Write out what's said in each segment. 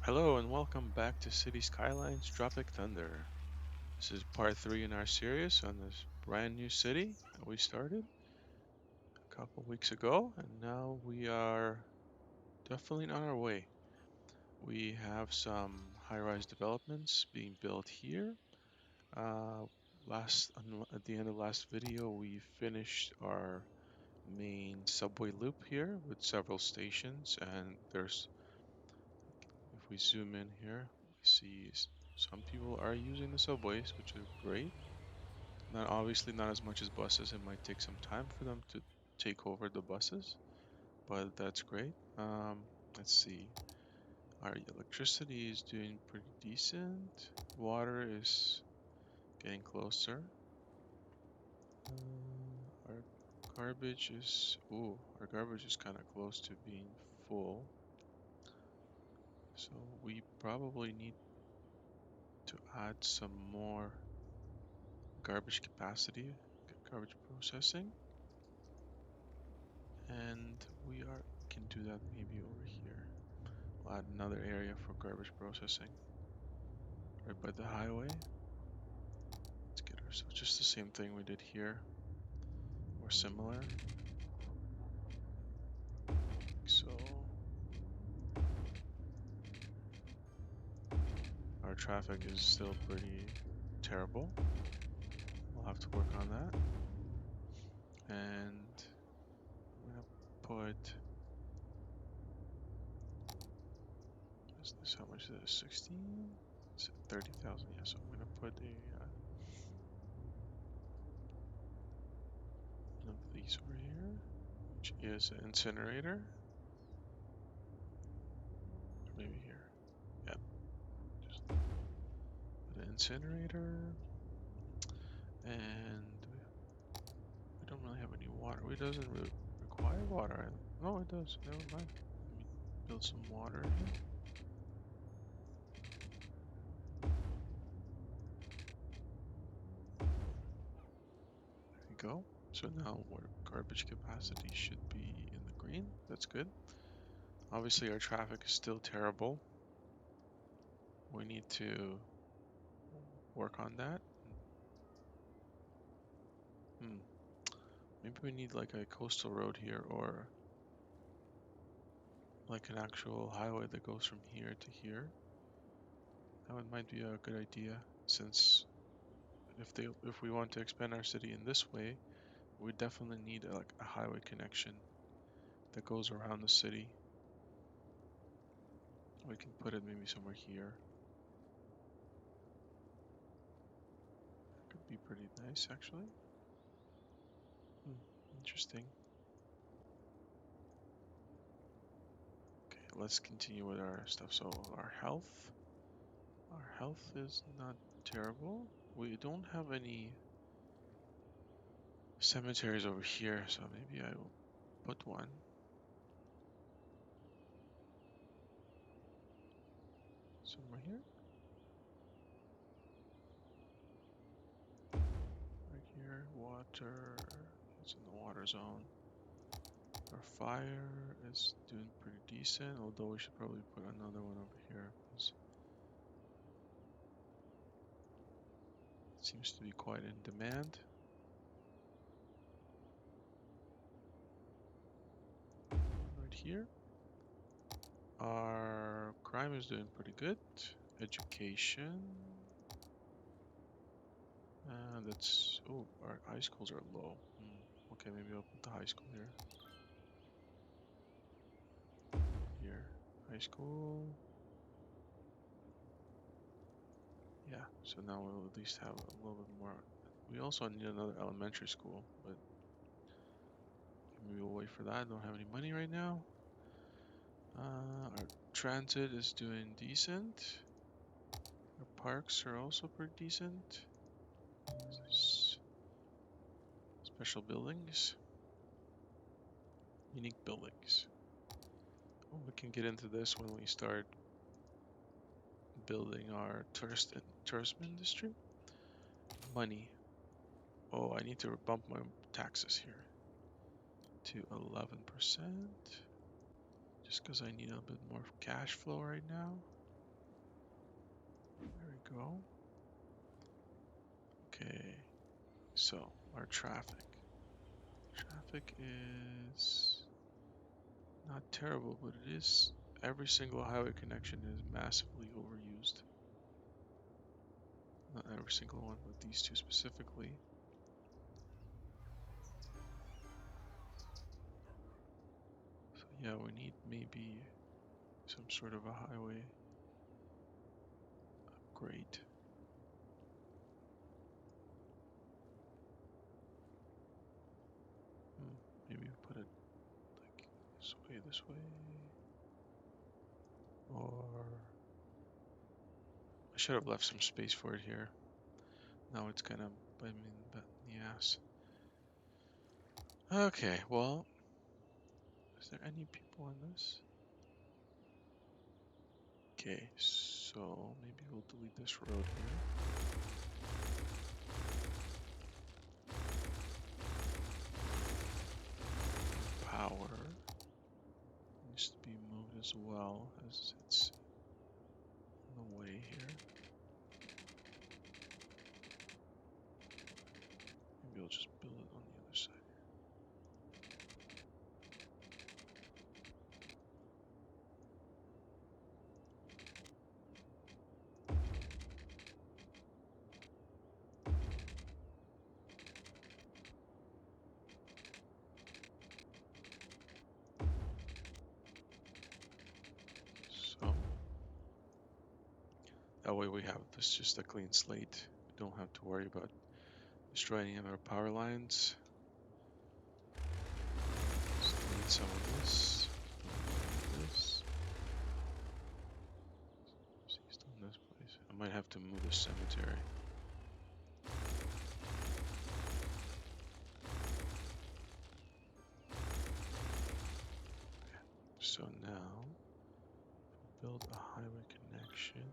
Hello and welcome back to City Skylines Tropic Thunder. This is part 3 in our series on this brand new city that we started a couple weeks ago, and now we are definitely on our way. We have some high-rise developments being built here. Uh, at the end of last video, we finished our main subway loop here with several stations, and if we zoom in here, we see some people are using the subways, which is great. Not obviously not as much as buses. It might take some time for them to take over the buses, but that's great. Let's see. Our electricity is doing pretty decent. Water is getting closer. Our our garbage is kind of close to being full. So we probably need to add some more garbage capacity, garbage processing, and we can do that maybe over here. We'll add another area for garbage processing right by the highway. Let's get ourselves just the same thing we did here, or similar. Like so. Our traffic is still pretty terrible. We'll have to work on that. And I'm gonna put, is this how much is this? 16? It's 30,000. Yeah, so I'm gonna put one of these over here, which is an incinerator. Or maybe here. Yep. Just put an incinerator. And we don't really have any water. It doesn't really require water. No, it does. Never mind. Let me build some water here. There we go. So now our garbage capacity should be in the green. That's good. Obviously, our traffic is still terrible. We need to work on that. Hmm. Maybe we need like a coastal road here, or like an actual highway that goes from here to here. That one might be a good idea, since if we want to expand our city in this way, we definitely need like a highway connection that goes around the city. We can put it maybe somewhere here. Could be pretty nice, actually. Interesting. Okay, let's continue with our stuff. So our health is not terrible. We don't have any cemeteries over here, so maybe I will put one somewhere here. Right here, water. It's in the water zone. Our fire is doing pretty decent, although we should probably put another one over here, because it seems to be quite in demand. Right here. Our crime is doing pretty good. Education. Our high schools are low. Okay, maybe I'll put the high school here. Here, high school. Yeah, so now we'll at least have a little bit more. We also need another elementary school, but maybe we'll wait for that. I don't have any money right now. Our transit is doing decent. Our parks are also pretty decent. Special buildings. Unique buildings. Well, we can get into this when we start building our tourism industry. Money. Oh, I need to bump my taxes here to 11%. Just because I need a bit more cash flow right now. go. Okay, so our traffic. Traffic is not terrible, but it is, every single highway connection is massively overused. Not every single one, but these two specifically. So yeah, we need maybe some sort of a highway upgrade. Maybe we put it like this way, or I should have left some space for it here. Now it's kind of biting me in the ass. Okay, well, is there any people on this? Okay, so maybe we'll delete this road here. Power needs to be moved as well, as it's in the way here. Maybe I'll just build it on the other side. So that way we have this just a clean slate. We don't have to worry about destroying any other power lines. Just delete some of this. This. See, still in this place. I might have to move the cemetery. Okay. So now, build a highway connection.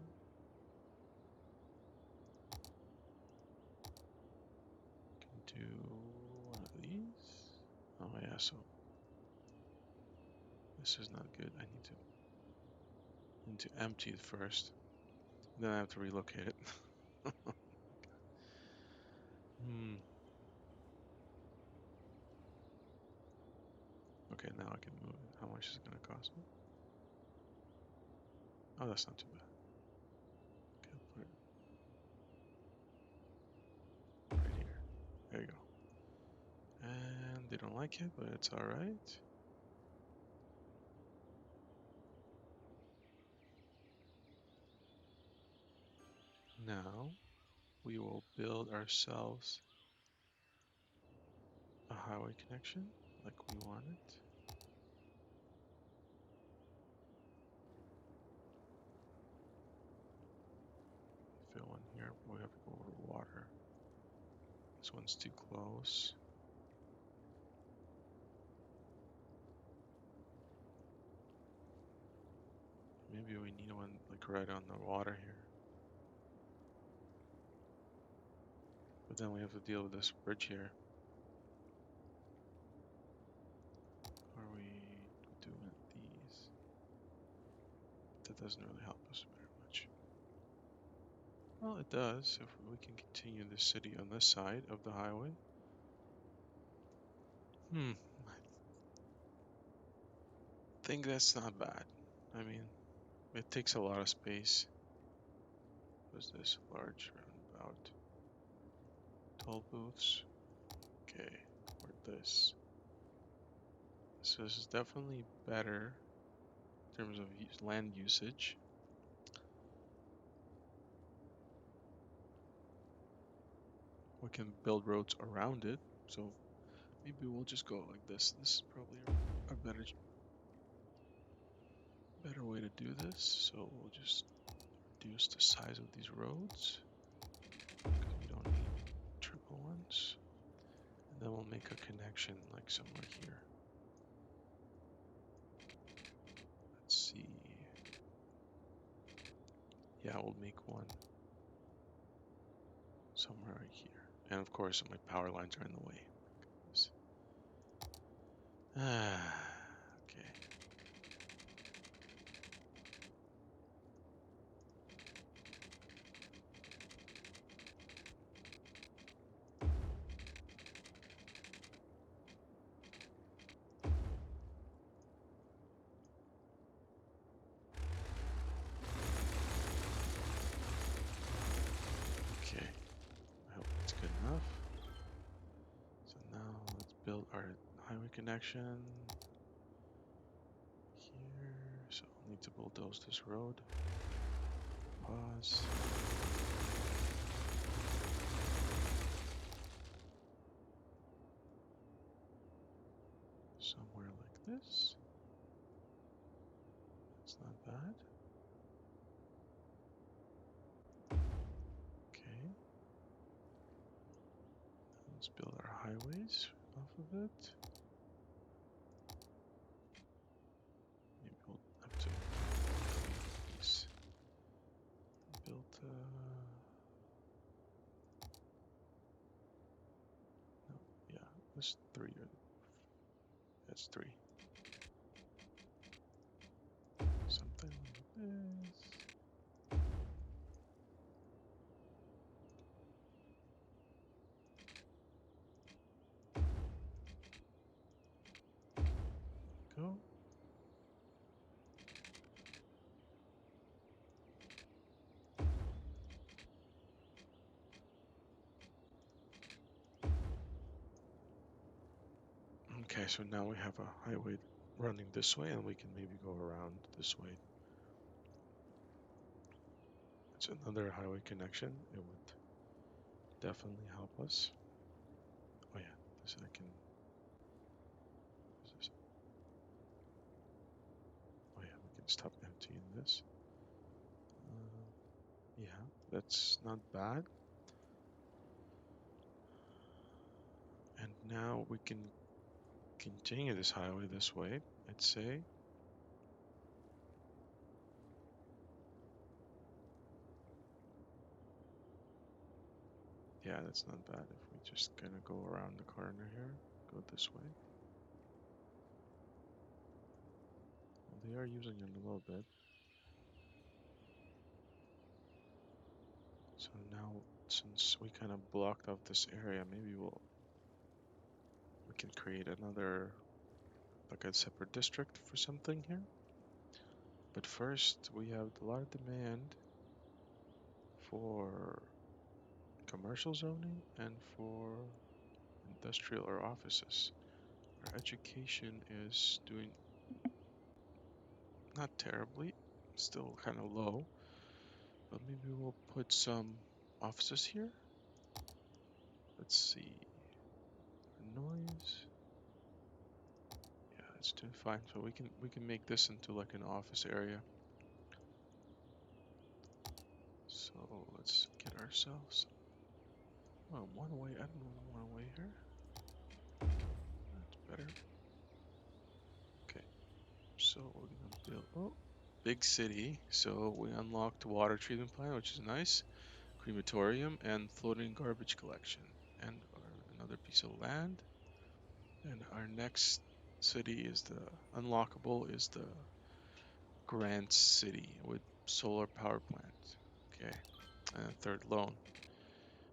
Can do one of these. Oh yeah, so this is not good. I need to empty it first. Then I have to relocate it. Okay, now I can move it. How much is it gonna cost me? Oh, that's not too bad. Okay, I'll put it right here. There you go. And they don't like it, but it's alright. Now we will build ourselves a highway connection like we want it. Fill one here, but we have to go over water. This one's too close. Maybe we need one like right on the water here. But then we have to deal with this bridge here. Are we doing these? That doesn't really help us very much. Well, it does if we can continue the city on this side of the highway. I think that's not bad. I mean, it takes a lot of space. What's this? Large roundabout. Toll booths. Okay, or this. So this is definitely better in terms of land usage. We can build roads around it. So maybe we'll just go like this. This is probably a better way to do this. So we'll just reduce the size of these roads because we don't need triple ones. And then we'll make a connection like somewhere here. Let's see. Yeah, we'll make one somewhere right here. And of course, my power lines are in the way. Okay. highway connection here. So I'll need to bulldoze this road. Pause. Somewhere like this. That's not bad. Okay. Let's build our highways off of it. Maybe we'll have to build. No, yeah, that's three. That's three. Something like this. Go. Okay, so now we have a highway running this way, and we can maybe go around this way. It's another highway connection. It would definitely help us. Oh yeah, this I can. This? Oh yeah, we can stop emptying this. Yeah, that's not bad. And now we can continue this highway this way, I'd say. Yeah, that's not bad if we just kind of go around the corner here, go this way. Well, they are using it a little bit. So now, since we kind of blocked off this area, maybe we can create another, like a separate district for something here. But first, we have a lot of demand for commercial zoning and for industrial or offices. Our education is doing not terribly, still kind of low, but maybe we'll put some offices here. Let's see, noise. Yeah, it's doing fine. So we can make this into like an office area. So let's get ourselves. Oh, one way. I don't want one way here. That's better. Okay. So we're gonna build. Oh, big city. So we unlocked water treatment plant, which is nice. Crematorium and floating garbage collection, and another piece of land. And our next city is the unlockable is the Grant City with solar power plant. Okay, and a third loan.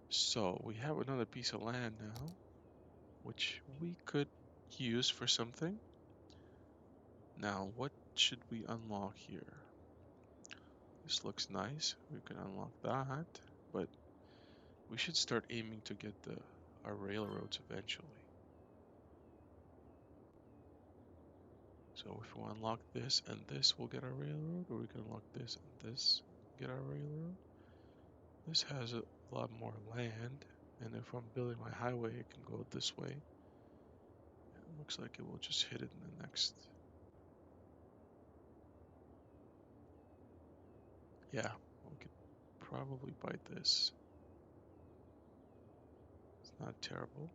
So we have another piece of land now, which we could use for something. Now, what should we unlock here? This looks nice. We can unlock that, but we should start aiming to get our railroads eventually. So if we unlock this and this, we'll get our railroad, or we can unlock this and this, get our railroad. This has a lot more land, and if I'm building my highway, it can go this way. It looks like it will just hit it in the next. Yeah, we could probably buy this. It's not terrible.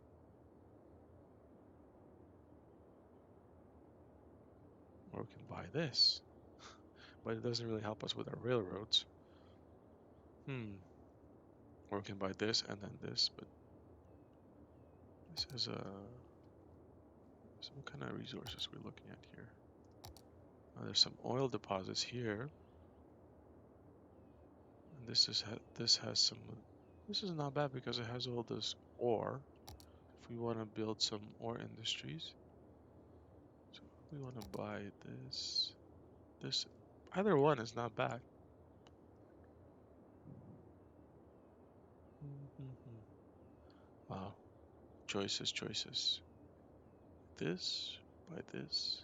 Or we can buy this, but it doesn't really help us with our railroads. Or we can buy this and then this, but this is a. So what kind of resources we're looking at here? There's some oil deposits here, and this has some. This is not bad because it has all this ore. If we want to build some ore industries, so if we want to buy this, either one is not bad. Wow, choices. this, buy this.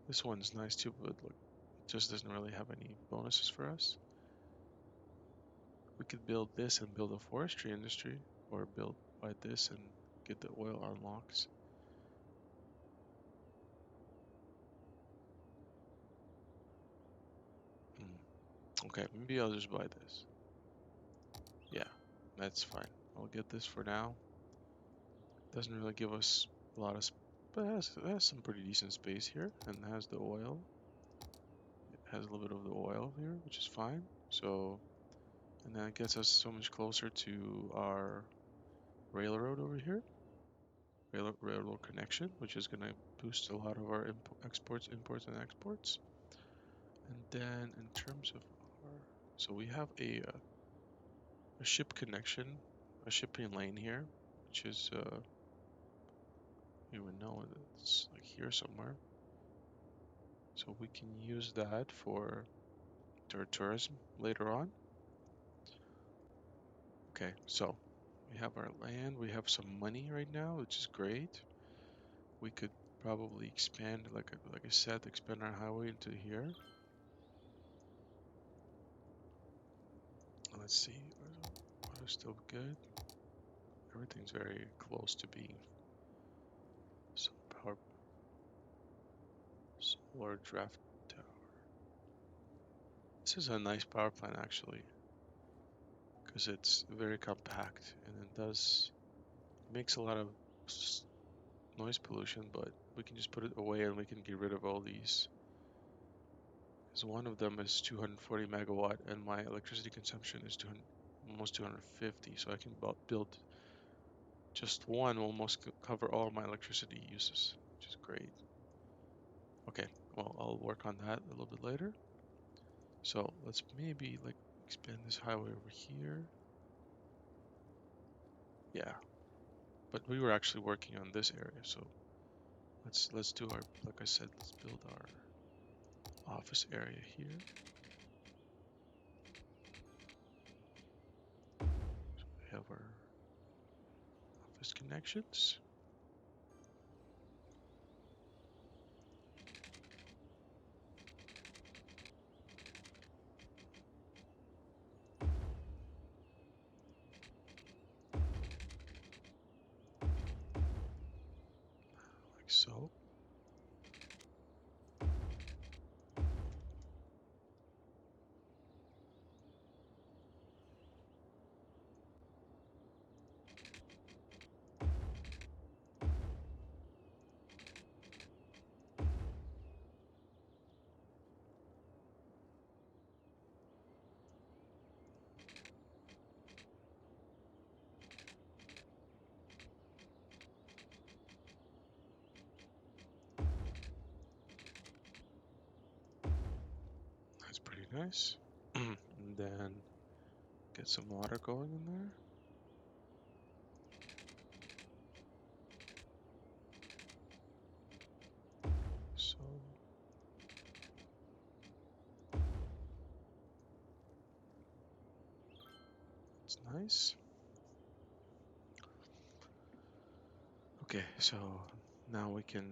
This one's nice too, but look, it just doesn't really have any bonuses for us. We could build this and build a forestry industry, or buy this and get the oil unlocks. Okay, maybe I'll just buy this. Yeah, that's fine. I'll get this for now. Doesn't really give us a lot of, but it has some pretty decent space here, and it has the oil. It has a little bit of the oil here, which is fine. So, and that gets us so much closer to our railroad over here, railroad connection, which is going to boost a lot of our exports, imports, and exports. And then in terms of our, so we have a ship connection, a shipping lane here, which is you would know it's like here somewhere. So we can use that for tourism later on. Okay, so we have our land, we have some money right now, which is great. We could probably expand, like I said, expand our highway into here. Let's see, water's still good. Everything's very close to being power, solar draft tower. This is a nice power plant actually, because it's very compact and it makes a lot of noise pollution, but we can just put it away and we can get rid of all these. Because one of them is 240 megawatt and my electricity consumption is almost 250, so I can build just one, almost cover all my electricity uses, which is great. Okay, well, I'll work on that a little bit later. So let's maybe like expand this highway over here. Yeah, but we were actually working on this area, so let's do our, like I said, let's build our office area here. So we have our office connections. Like so. That's pretty nice. And then get some water going in there. So it's nice. Okay, so now we can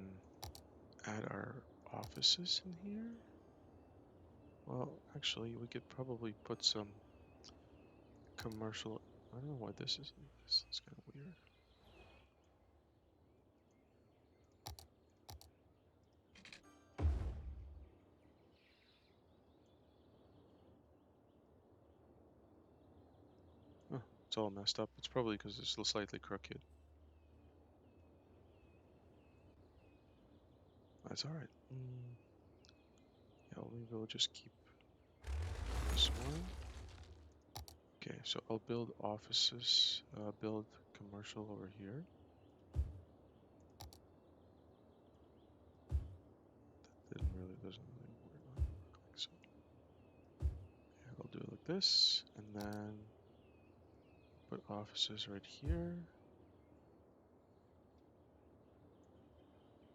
add our offices in here. Well, actually, we could probably put some commercial. I don't know why this is like this. It's kind of weird. Oh, it's all messed up. It's probably because it's slightly crooked. That's all right. Yeah, maybe we'll just keep this one. Okay, so I'll build offices, build commercial over here. Doesn't really work like so. Yeah, I'll do it like this, and then put offices right here.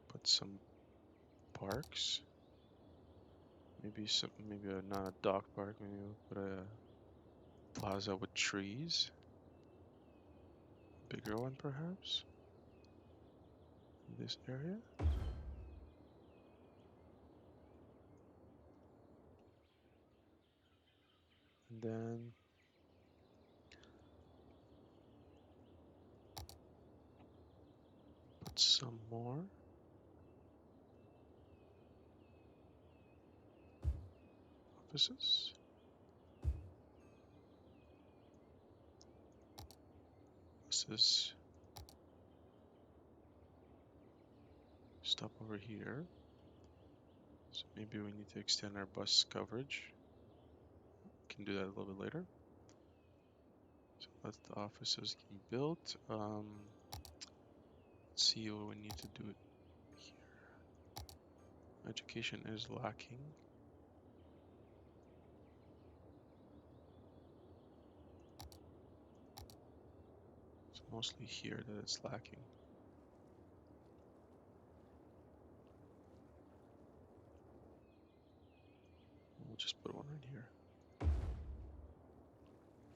Put some parks. Maybe not a dog park. Maybe we'll put a plaza with trees. Bigger one, perhaps. this area. And then put some more. Offices. Buses. Stop over here. So maybe we need to extend our bus coverage. Can do that a little bit later. So let the offices get built. Let's see what we need to do here. Education is lacking. It's mostly here that it's lacking. We'll just put one right here.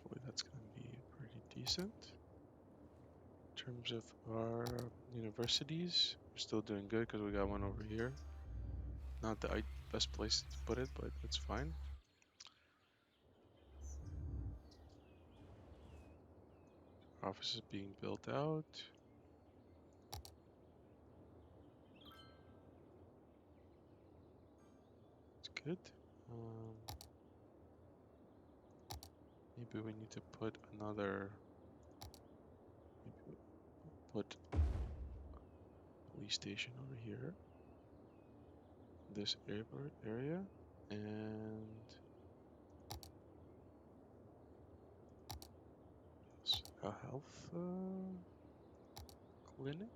Hopefully that's going to be pretty decent. In terms of our universities, we're still doing good because we got one over here. Not the best place to put it, but it's fine. Office is being built out. It's good. Maybe we need to put another. Maybe we'll put police station over here. This area and a health clinic.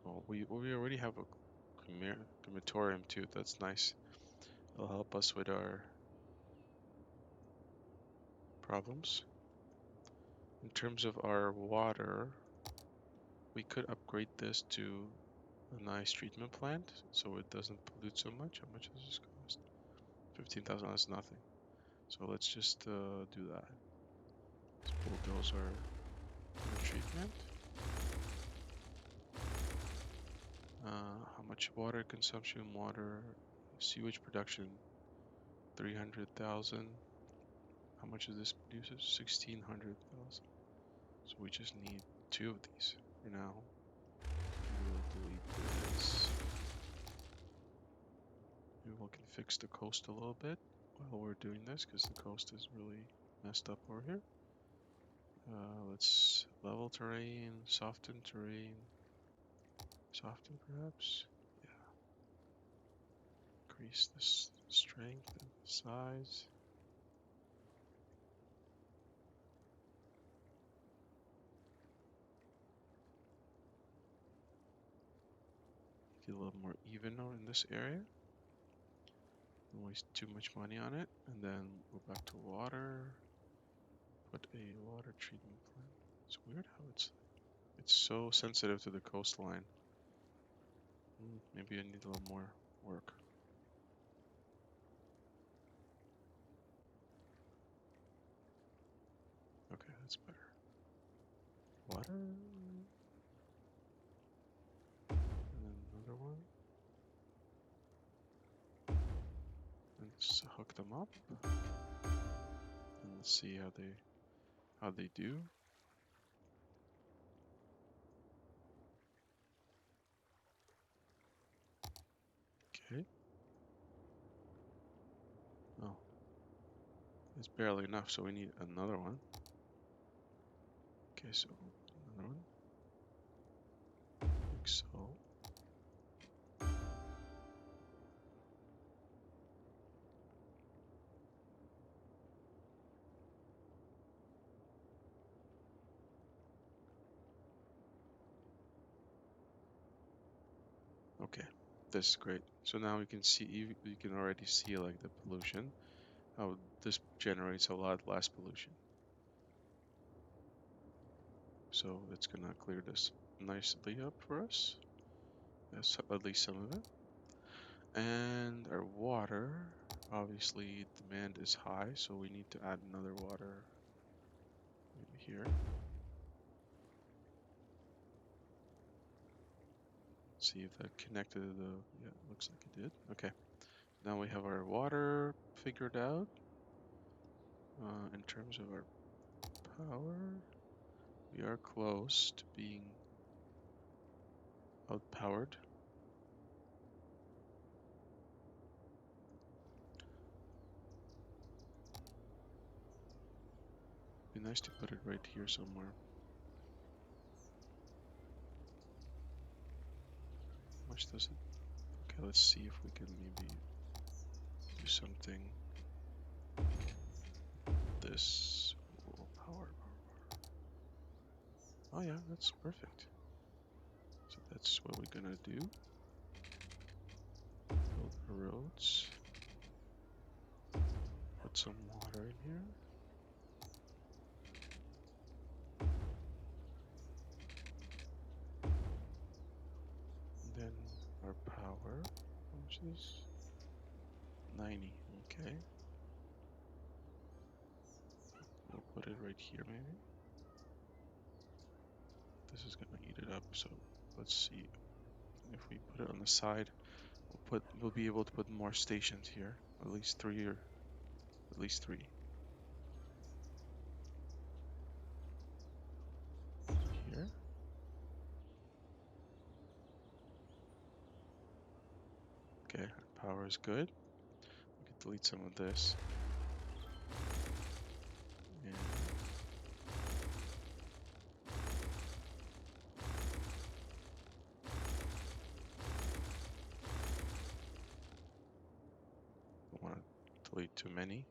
Oh, we already have a crematorium too. That's nice. It'll help us with our problems. In terms of our water, we could upgrade this to a nice treatment plant so it doesn't pollute so much. How much does this cost? 15,000. That's nothing. So let's just do that. Let's bulldoze our treatment. How much water consumption? Water, sewage production, 300,000. How much does this produce? 1,600,000. So we just need 2 of these for now. We'll delete this. Maybe we can fix the coast a little bit while we're doing this because the coast is really messed up over here. Let's level terrain, soften terrain, soften perhaps. Yeah. Increase this strength and size. Get a little more even in this area. Don't waste too much money on it. And then go back to water. Put a water treatment plant. It's weird how it's so sensitive to the coastline. Maybe I need a little more work. Okay, that's better. Water. And then another one. And just hook them up. And let's see how they do. Okay. Oh. It's barely enough, so we need another one. Okay, so another one. Like so. Okay, this is great. So now we can see, you can already see like the pollution, how this generates a lot less pollution. So it's gonna clear this nicely up for us. That's at least some of it. And our water, obviously demand is high, so we need to add another water maybe here. Let's see if that connected to the, yeah, looks like it did. Okay, now we have our water figured out. In terms of our power, we are close to being outpowered. Be nice to put it right here somewhere. How much does it? Okay, let's see if we can maybe do something. This. Oh, power. Oh yeah, that's perfect. So that's what we're gonna do. Build the roads. Put some water in here. And then our power, how much is this? 90, okay. We'll put it right here maybe. This is gonna eat it up, so let's see. If we put it on the side, we'll be able to put more stations here. At least three. Here. Okay, our power is good. We can delete some of this. And don't want to delete too many.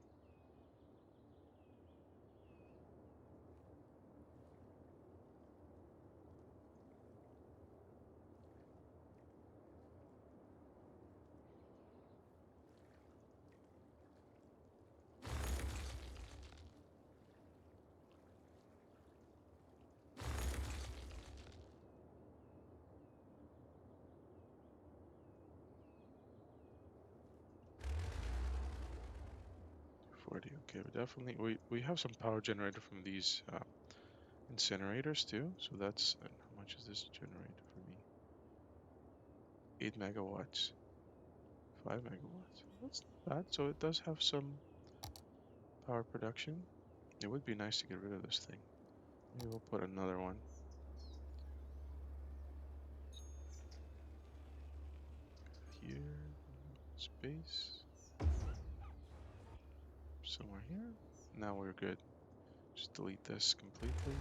Okay, we definitely we have some power generated from these incinerators too. So that's, and how much is this generated for me? 8 megawatts, 5 megawatts. That's not bad. So it does have some power production. It would be nice to get rid of this thing. Maybe we'll put another one here. Space somewhere here. Now we're good. Just delete this completely.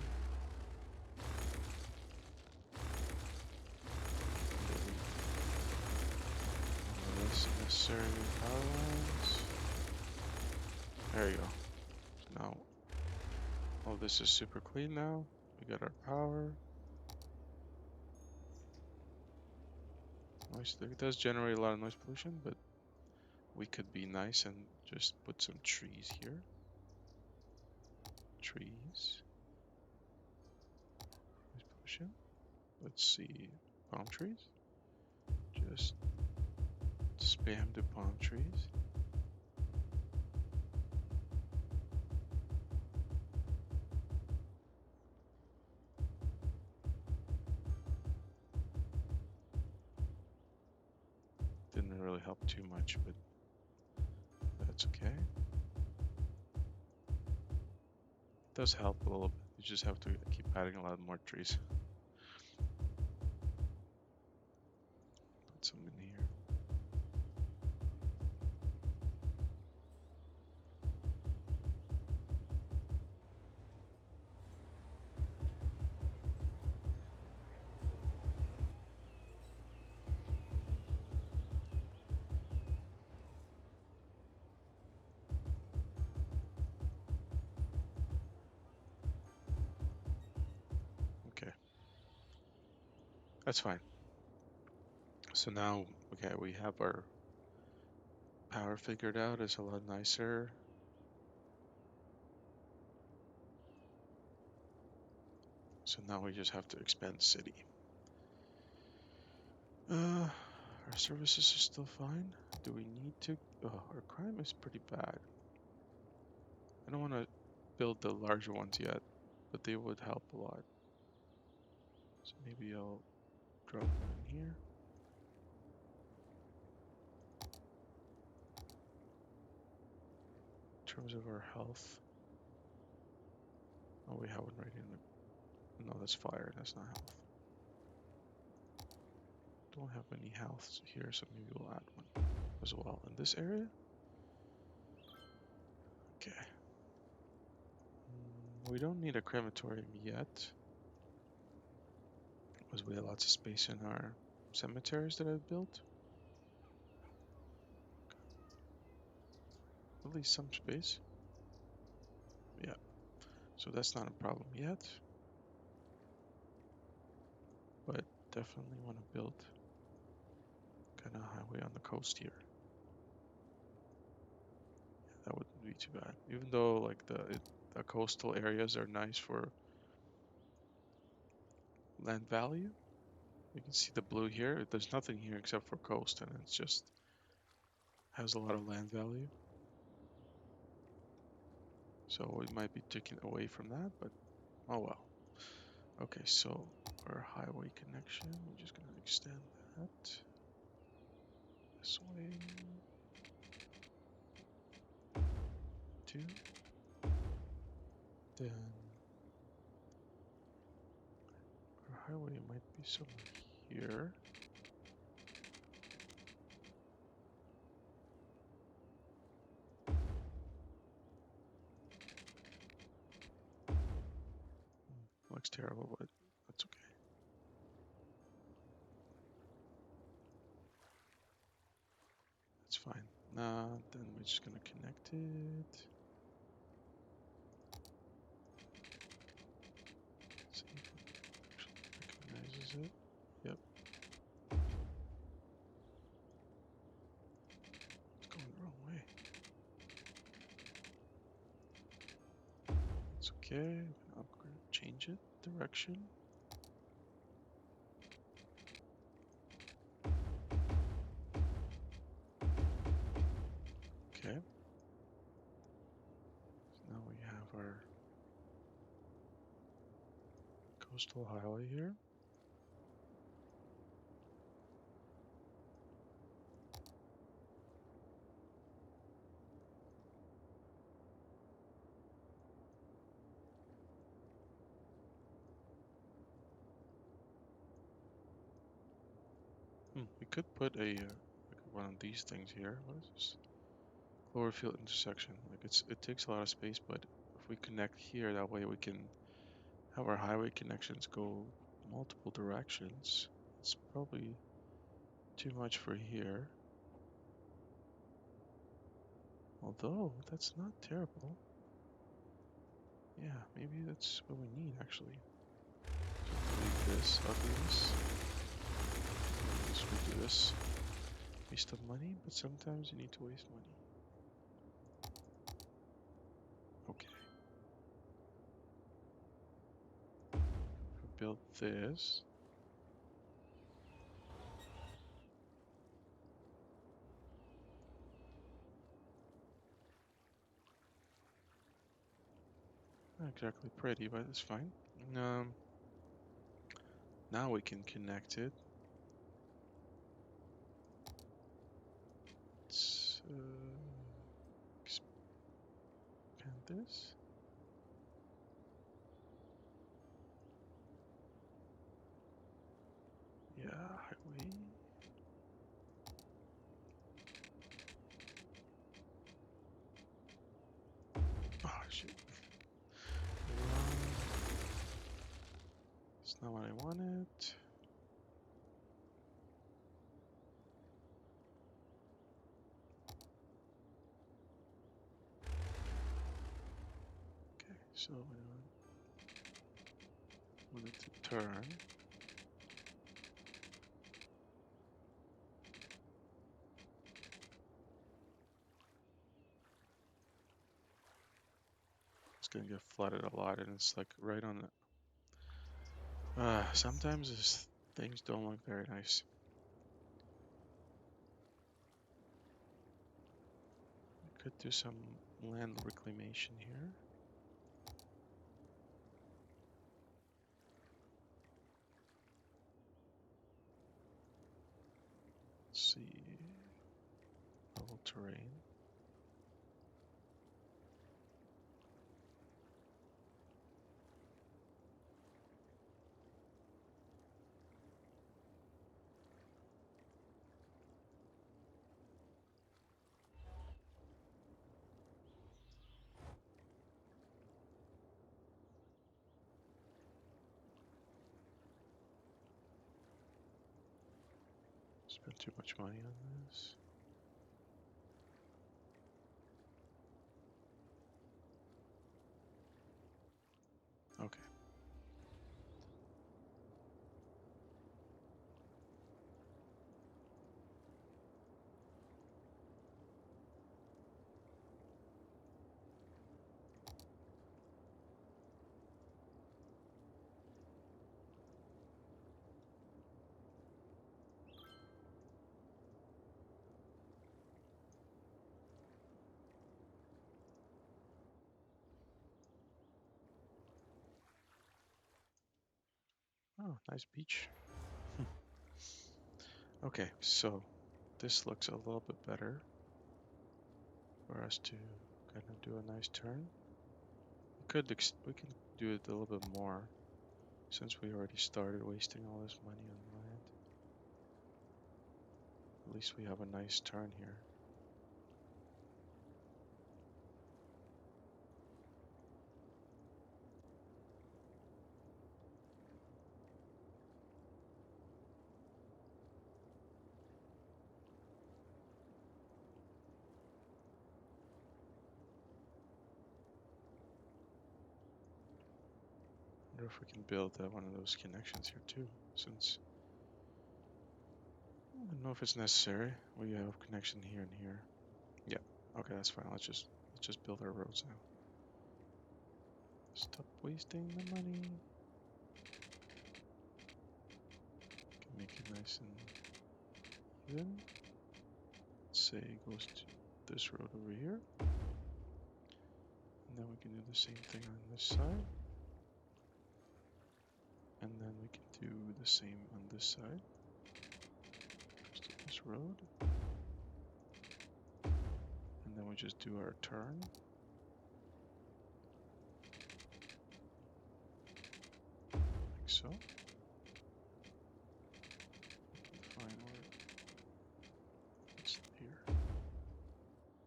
Delete this unnecessary power lines. There you go. So now all this is super clean now. We got our power. Noise, it does generate a lot of noise pollution, but we could be nice and just put some trees here. Trees. Noise pollution. Let's see. Palm trees. Just spam the palm trees. Didn't really help too much, but that's okay. It does help a little bit. You just have to keep adding a lot more trees. Put some in here. Okay. That's fine. So now, okay, we have our power figured out. It's a lot nicer. So now we just have to expand the city. Our services are still fine. Do we need to? Oh, our crime is pretty bad. I don't want to build the larger ones yet, but they would help a lot. So maybe I'll drop one in here. terms of our health. Oh, we have one right in the... No, that's fire. That's not health. Don't have any health here, so maybe we'll add one as well in this area. Okay. We don't need a crematorium yet, because we have lots of space in our cemeteries that I've built. At least some space. Yeah. So that's not a problem yet. But definitely want to build kind of highway on the coast here. That wouldn't be too bad. Even though like the coastal areas are nice for land value. You can see the blue here. There's nothing here except for coast, and it's just has a lot of land value. So we might be taken away from that, but oh well. Okay, so our highway connection, we're just gonna extend that this way. 2. Then our highway might be somewhere here. Looks terrible, but that's okay. That's fine. Then we're just gonna connect it. See if it actually recognizes it. Yep. It's going the wrong way. It's okay. We can upgrade, change it, direction. Okay. So now we have our coastal highway here. We could put a like one of these things here. What is this? Cloverfield intersection. Like it takes a lot of space, but if we connect here, that way we can have our highway connections go multiple directions. It's probably too much for here. Although that's not terrible. Yeah, maybe that's what we need actually. Leave this ugliness. Let's redo this. Waste of money, but sometimes you need to waste money. Okay. Build this. Not exactly pretty, but it's fine. Now we can connect it. Let's expand this. Yeah, highway. Oh shit. It's not what I wanted. Okay, so we want it to turn. It's gonna get flooded a lot, and it's like right on the. Sometimes these things don't look very nice. We could do some land reclamation here. Let's see. Level terrain. Spent too much money on this. Okay. Oh, nice beach. Okay, so this looks a little bit better for us to kind of do a nice turn. We can do it a little bit more since we already started wasting all this money on land. At least we have a nice turn here. Wonder if we can build one of those connections here too, since I don't know if it's necessary. We have connection here and here. Yeah. Okay, that's fine. Let's just build our roads now. Stop wasting the money. Can make it nice and even. Let's say it goes to this road over here. And then we can do the same thing on this side. And then we can do the same on this side. Goes to this road. And then we just do our turn. Like so. Fine, it's here.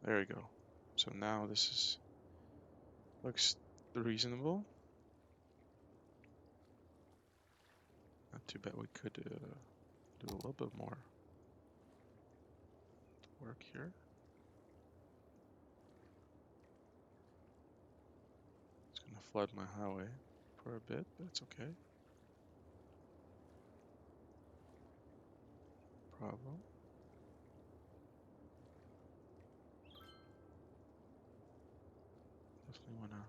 There we go. So now this looks reasonable. Not too bad. We could do a little bit more work here. It's gonna flood my highway for a bit, but it's okay. Problem. Definitely wanna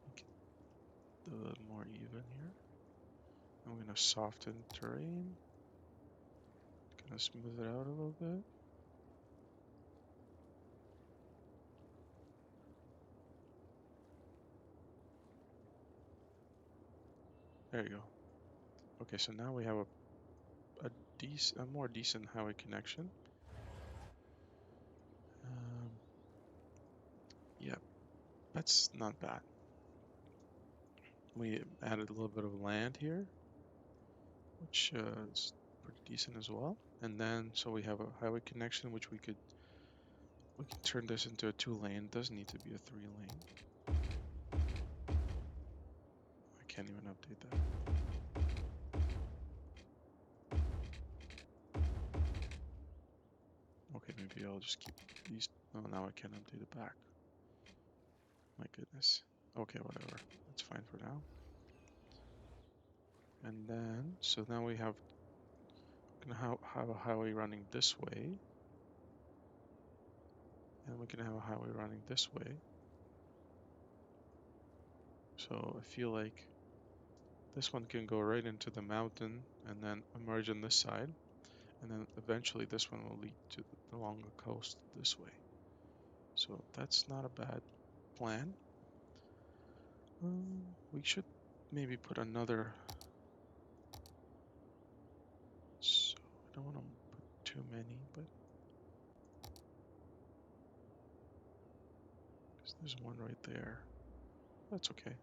make it a little more even here. I'm gonna soften terrain. Gonna smooth it out a little bit. There you go. Okay, so now we have a more decent highway connection. Yeah, that's not bad. We added a little bit of land here, which is pretty decent as well. And then, so we have a highway connection, which we can turn this into a 2-lane. It doesn't need to be a 3-lane. I can't even update that. Okay, maybe I'll just keep these. Oh, now I can't update it back. My goodness. Okay, whatever. That's fine for now. And then, so now we have gonna have a highway running this way, and we can have a highway running this way. So I feel like this one can go right into the mountain and then emerge on this side, and then eventually this one will lead to along the coast this way. So that's not a bad plan. We should maybe put another. So I don't want to put too many, but because there's one right there. That's okay.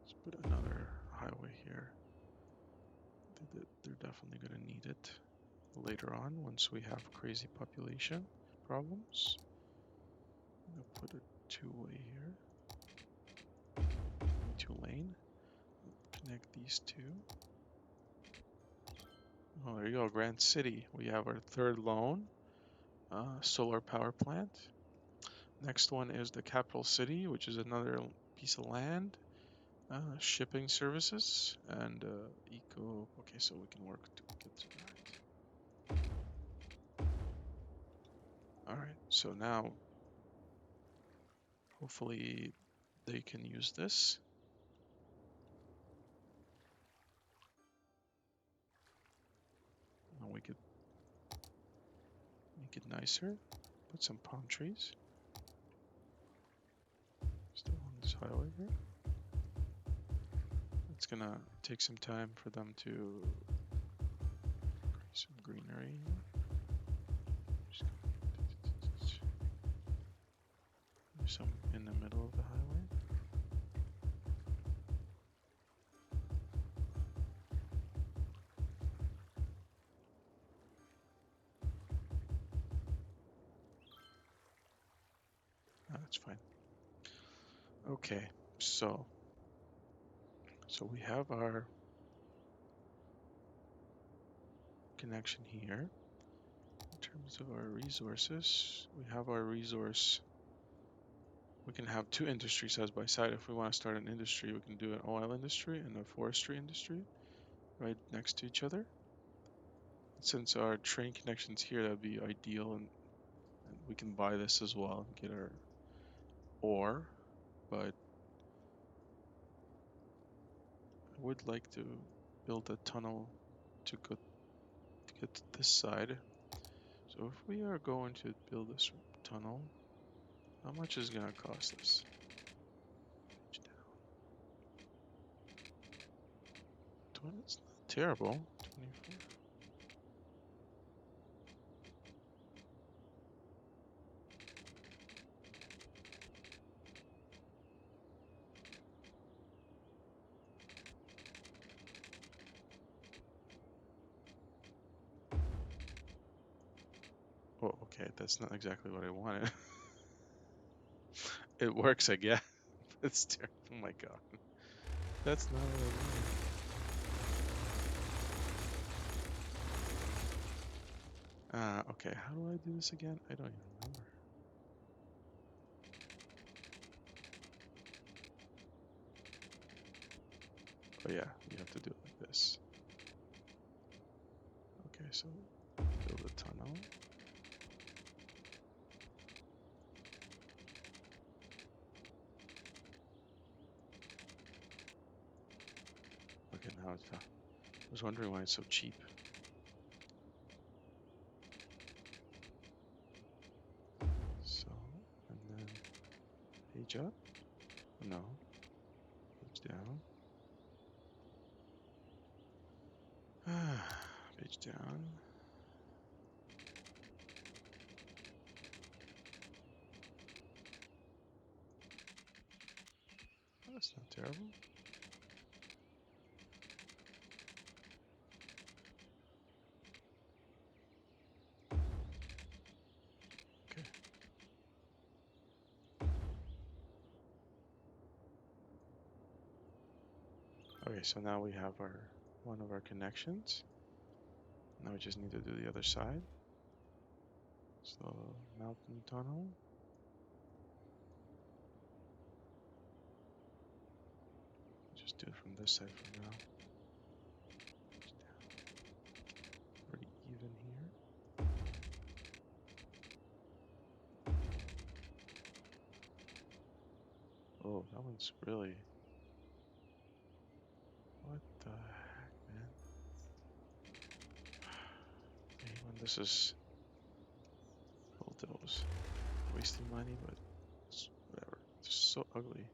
Let's put another highway here. They're definitely going to need it later on once we have crazy population problems. I'm going to put a 2-way here. 2-lane. connect these two. Oh, there you go, Grand City. We have our third loan, solar power plant. Next one is the capital city, which is another piece of land, shipping services, and eco. Okay, so we can work to get to that. All right, so now hopefully they can use this. And we could make it nicer. Put some palm trees. Still on this highway here. It's gonna take some time for them to create some greenery here. Some in the middle of the highway. That's fine. Okay, so we have our connection here. In terms of our resources, we have our resource. We can have two industries side by side. If we want to start an industry, we can do an oil industry and a forestry industry right next to each other. Since our train connection's here, that would be ideal, and we can buy this as well and get our ore, but I would like to build a tunnel to get to this side. So if we are going to build this tunnel, how much is it gonna cost us? It's not terrible. 24. Oh, okay, that's not exactly what I wanted. It works, I guess. It's terrible. Oh my god. That's not what I wanted. Okay, how do I do this again? I don't even remember. Oh yeah, you have to do it like this. Okay, so build a tunnel. Okay, now it's done. I was wondering why it's so cheap. So, and then page up? No. Page down. Page down. Oh, that's not terrible. Okay. Okay, so now we have our one of our connections. Now we just need to do the other side. So mountain tunnel. Just do it from this side for now. Pretty even here. Oh, that one's really... What the heck, man? I hate when this is bulldoze. Wasting money, but it's whatever. It's just so ugly.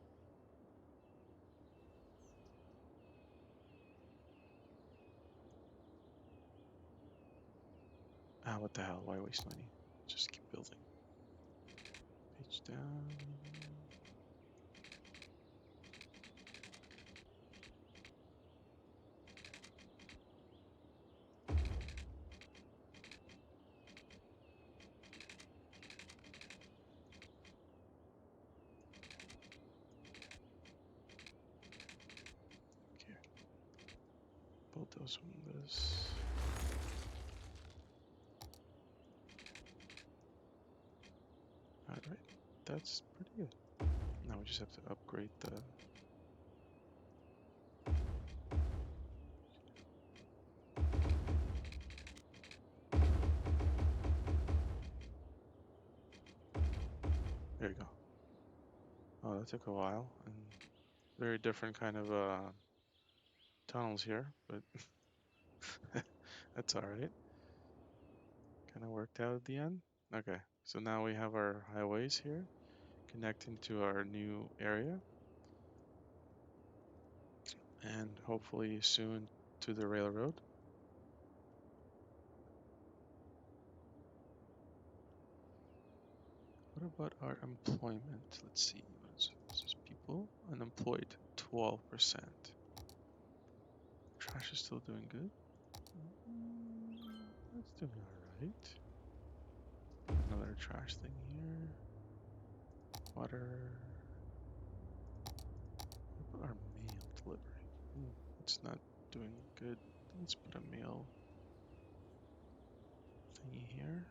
Ah, what the hell? Why waste money? Just keep building. Page down. Okay. goes from this. Alright, that's pretty good. Now we just have to upgrade the... There you go. Oh, that took a while, and very different kind of tunnels here, but that's alright. Kind of worked out at the end. Okay, so now we have our highways here connecting to our new area, and hopefully soon to the railroad. What about our employment? Let's see, what is this? People unemployed, 12%. Trash is still doing good. That's doing alright. Another trash thing here. Water. What about our mail delivery? It's not doing good. Let's put a mail thingy here.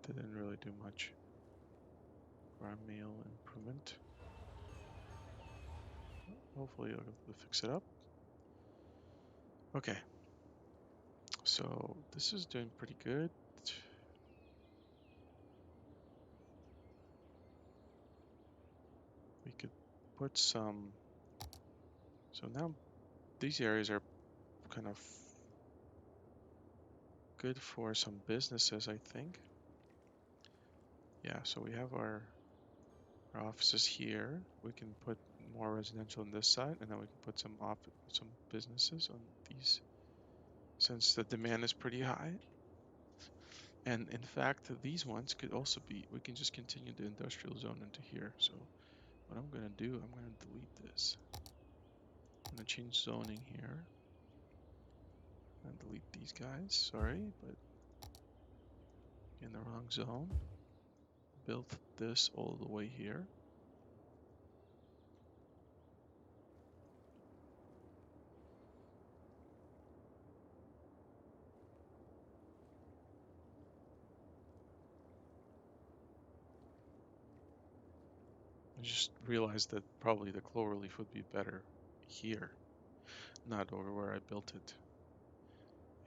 Didn't really do much for our mail improvement. Hopefully I'll be able to fix it up. Okay. So this is doing pretty good. We could put some, so now these areas are kind of good for some businesses, I think. Yeah, so we have our offices here. We can put more residential on this side, and then we can put some businesses on these, since the demand is pretty high. And in fact, these ones could also be, we can just continue the industrial zone into here. So what I'm gonna do, I'm gonna delete this. I'm gonna change zoning here. And delete these guys, sorry, but in the wrong zone. Built this all the way here. I just realized that probably the cloverleaf would be better here, not over where I built it.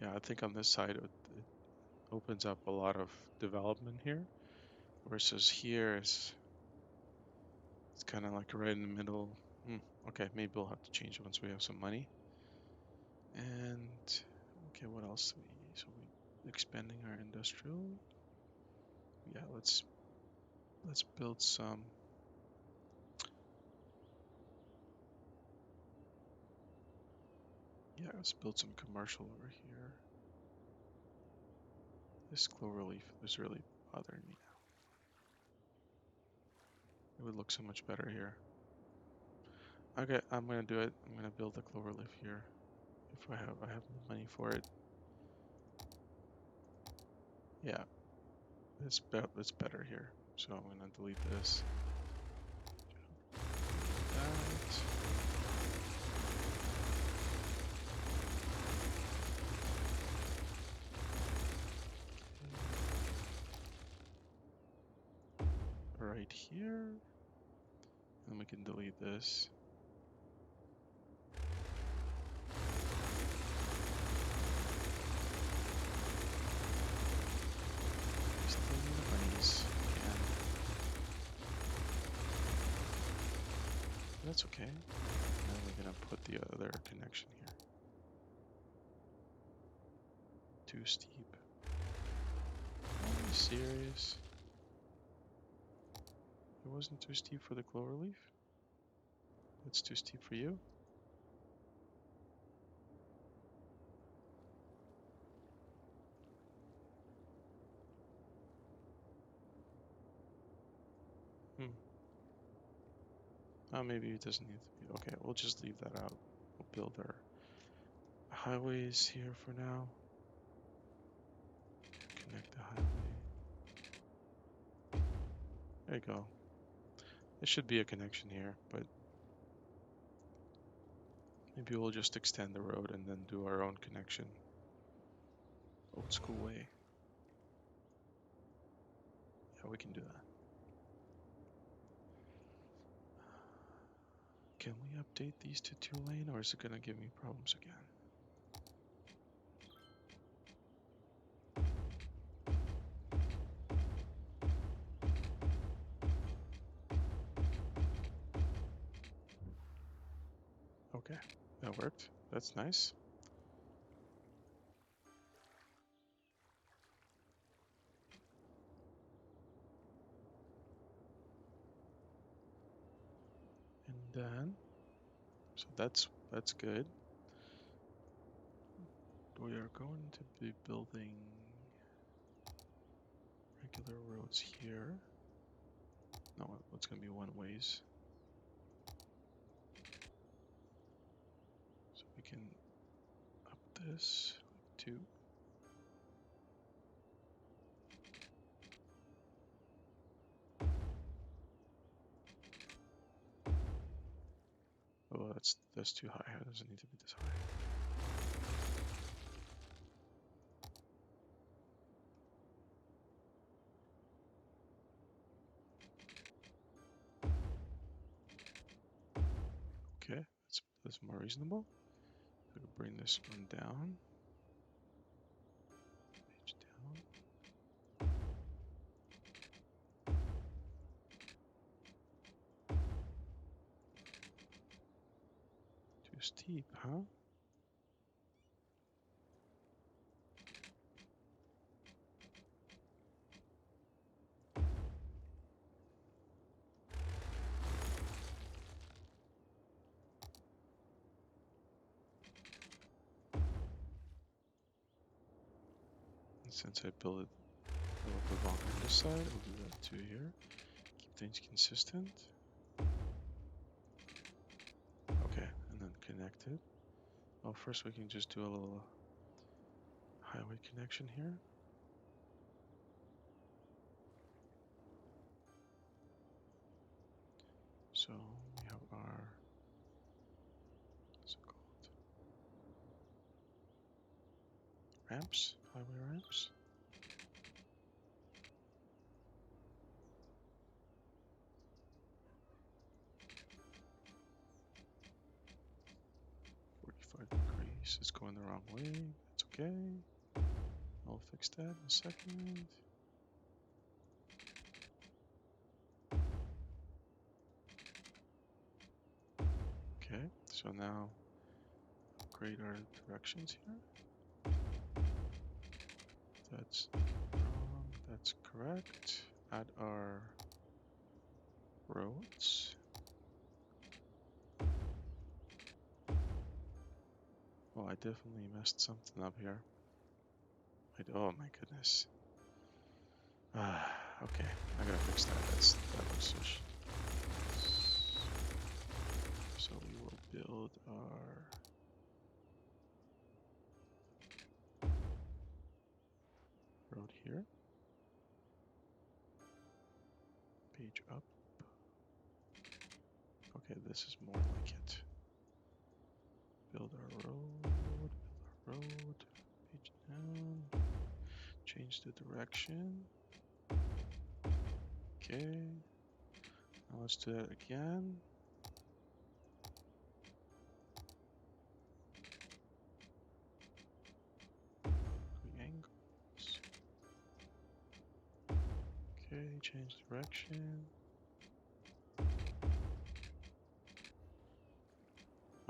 Yeah, I think on this side it opens up a lot of development here, versus here it's kind of like right in the middle. Okay, maybe we'll have to change it once we have some money. And okay, what else? So we expanding our industrial. Yeah, let's build some. Yeah, let's build some commercial over here. This cloverleaf is really bothering me now. It would look so much better here. Okay, I'm gonna do it. I'm gonna build a cloverleaf here. If I have the money for it. Yeah, it's better here. So I'm gonna delete this. That. Right here. And we can delete this. Still need the monies again. That's okay. And we're gonna put the other connection here. Too steep. Are you serious? It wasn't too steep for the cloverleaf? It's too steep for you? Hmm. Oh, maybe it doesn't need to be. Okay, we'll just leave that out. We'll build our highways here for now. Connect the highways. There you go. There should be a connection here, but maybe we'll just extend the road and then do our own connection. Old school way. Yeah, we can do that. Can we update these to 2-lane, or is it gonna give me problems again? Okay, that worked. That's nice. And then, so that's good. We are going to be building regular roads here. No, it's gonna be one ways. So we can up this like 2. Oh, that's too high. It doesn't need to be this high. Okay, that's more reasonable. So we'll bring this one down. Page down. Too steep, huh? And since I built it a little bit longer on this side, we'll do that too here. Keep things consistent. Okay, and then connect it. Well, first we can just do a little highway connection here. So we have our, what's it called? Ramps, highway ramps. Degrees. It's going the wrong way. That's okay. I'll fix that in a second. Okay, so now upgrade our directions here. That's wrong. That's correct. Add our roads. Oh, I definitely messed something up here. Oh my goodness. Okay, I gotta fix that. That looks so. So we will build our road here. Page up. Okay, this is more like it. Build our road, page down, change the direction. Okay, now let's do that again. Angles. Okay, change direction.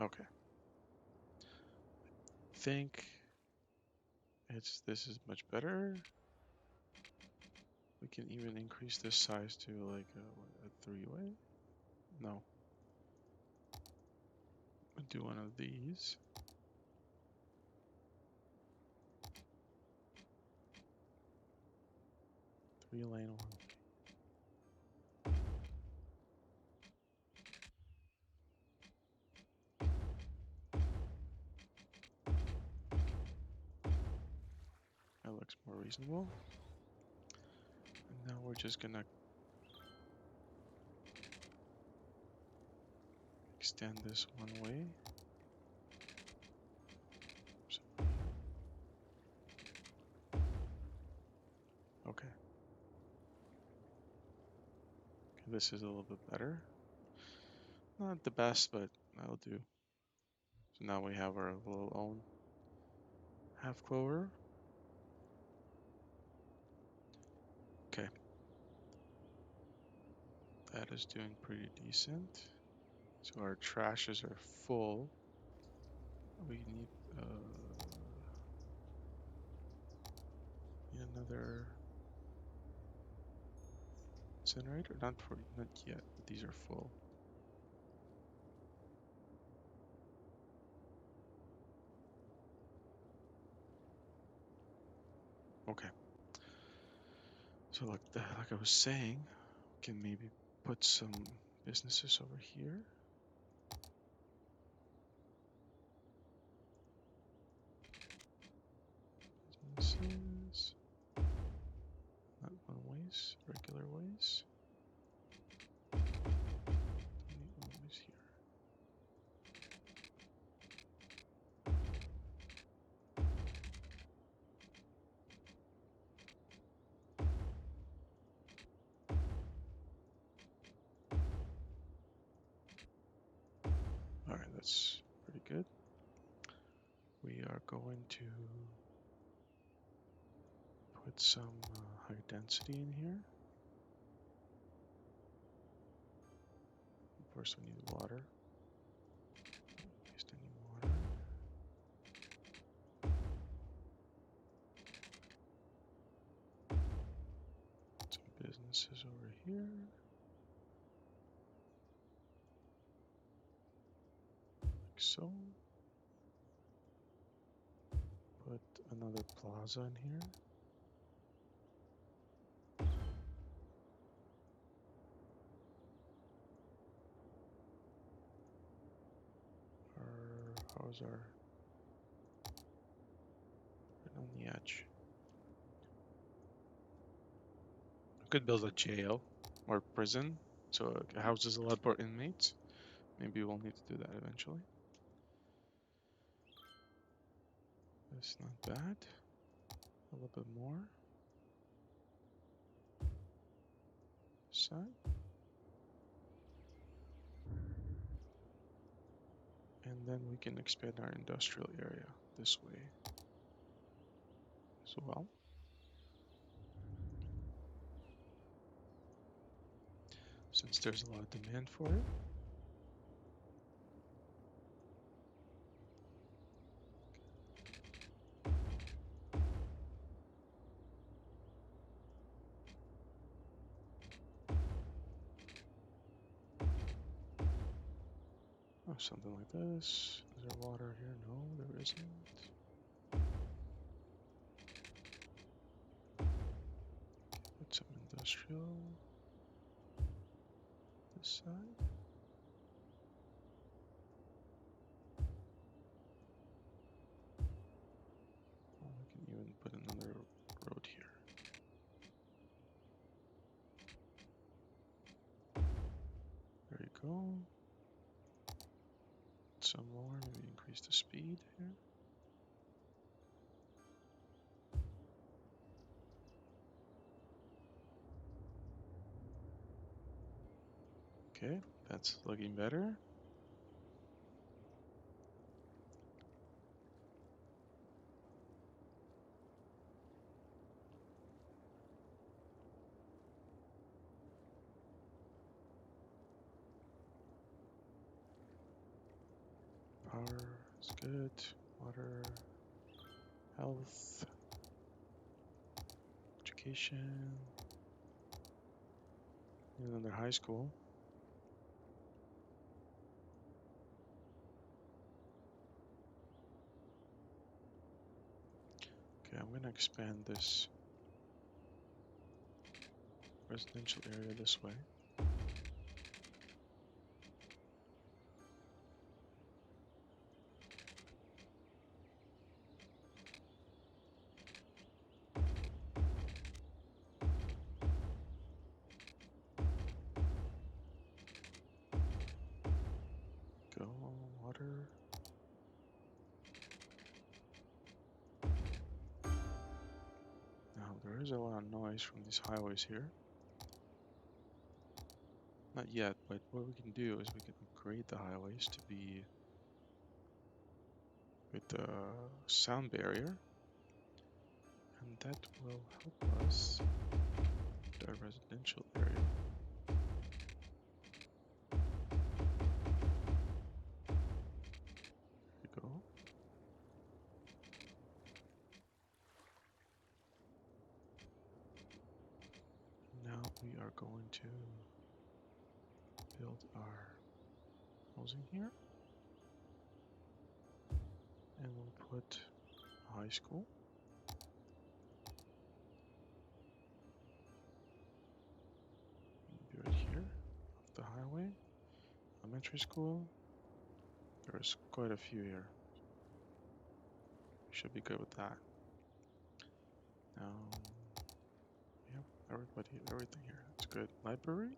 Okay. Think this is much better. We can even increase this size to like a 3-way. No. We'll do one of these. Three-lane one. That looks more reasonable. And now we're just gonna extend this one way. Okay. This is a little bit better. Not the best, but that'll do. So now we have our little own half clover. Okay. That is doing pretty decent. So our trashes are full. We need another incinerator. Not yet, but these are full. Okay. So like I was saying, we can maybe put some businesses over here. Businesses. Not one ways, regular ways. One ways here. All right, that's pretty good. We are going to put some high density in here. Of course, we need water. Don't waste any water. Some businesses over here. Like so. Put another plaza in here. How's our right on the edge? I could build a jail or prison, so it houses a lot more inmates. Maybe we'll need to do that eventually. That's not bad. A little bit more. Side. And then we can expand our industrial area this way as well. Since there's a lot of demand for it. Oh, something like this. Is there water here? No, there isn't. Put some industrial this side. Oh, we can even put another road here. There you go. Some more, maybe increase the speed here. Okay, that's looking better. Power is good. Water, health, education. Another high school. Okay, I'm gonna expand this residential area this way. There's a lot of noise from these highways here. Not yet, but what we can do is we can upgrade the highways to be with the sound barrier, and that will help us with our residential area. There we go. Now we are going to build our housing here, and we'll put a high school. Maybe right here, off the highway. Elementary school. There's quite a few here. We should be good with that. Now we have everything here. That's good. Library.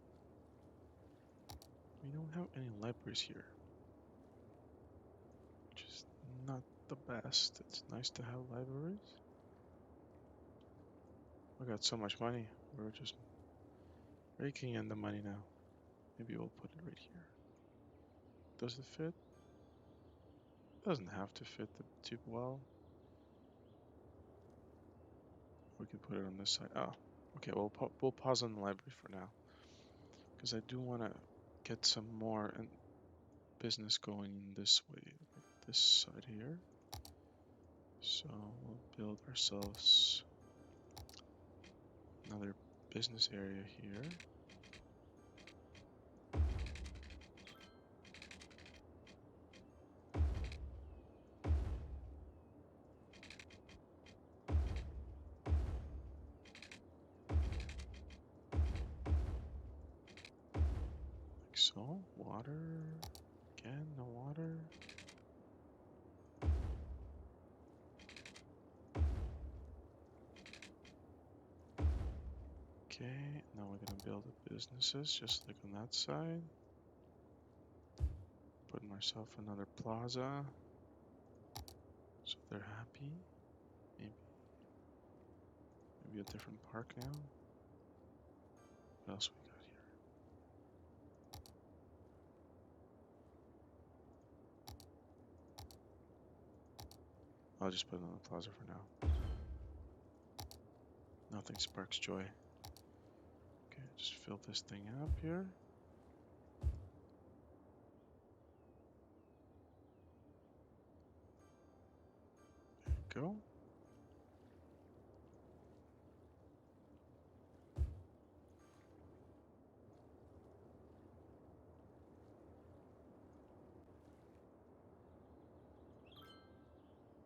We don't have any libraries here, which is not the best. It's nice to have libraries. We got so much money. We're just raking in the money now. Maybe we'll put it right here. Does it fit? Doesn't have to fit too well. We can put it on this side. Oh, okay. We'll pause on the library for now, because I do want to get some more business going this way, like this side here. So we'll build ourselves another business area here. Like so. Water. Again, no water. Okay, now we're gonna build the businesses just like on that side. Put myself another plaza. So they're happy. Maybe a different park now. What else we got here? I'll just put it on the plaza for now. Nothing sparks joy. Okay, just fill this thing up here. There we go.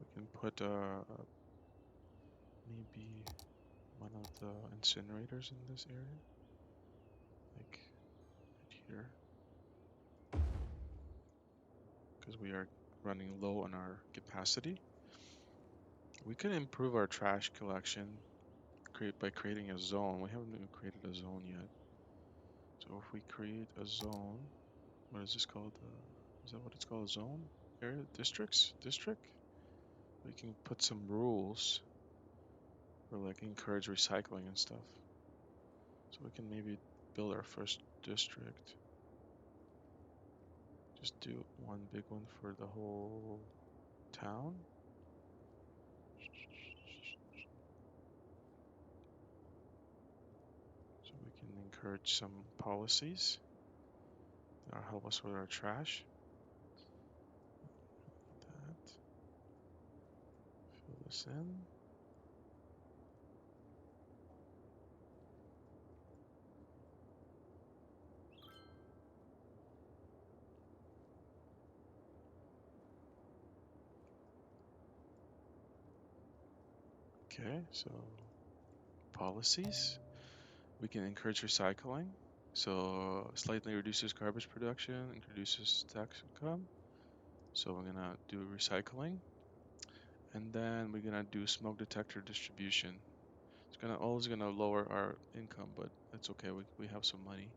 We can put maybe one of the incinerators in this area, like right here, because we are running low on our capacity. We can improve our trash collection by creating a zone. We haven't even created a zone yet. So if we create a zone, what is this called? Is that what it's called? A zone? Area? Districts? District? We can put some rules for like encourage recycling and stuff. So we can maybe build our first district. Just do one big one for the whole town. So we can encourage some policies that'll help us with our trash. That. Fill this in. Okay, so policies. We can encourage recycling. So slightly reduces garbage production, introduces tax income. So we're gonna do recycling. And then we're gonna do smoke detector distribution. It's always gonna lower our income, but that's okay. We have some money.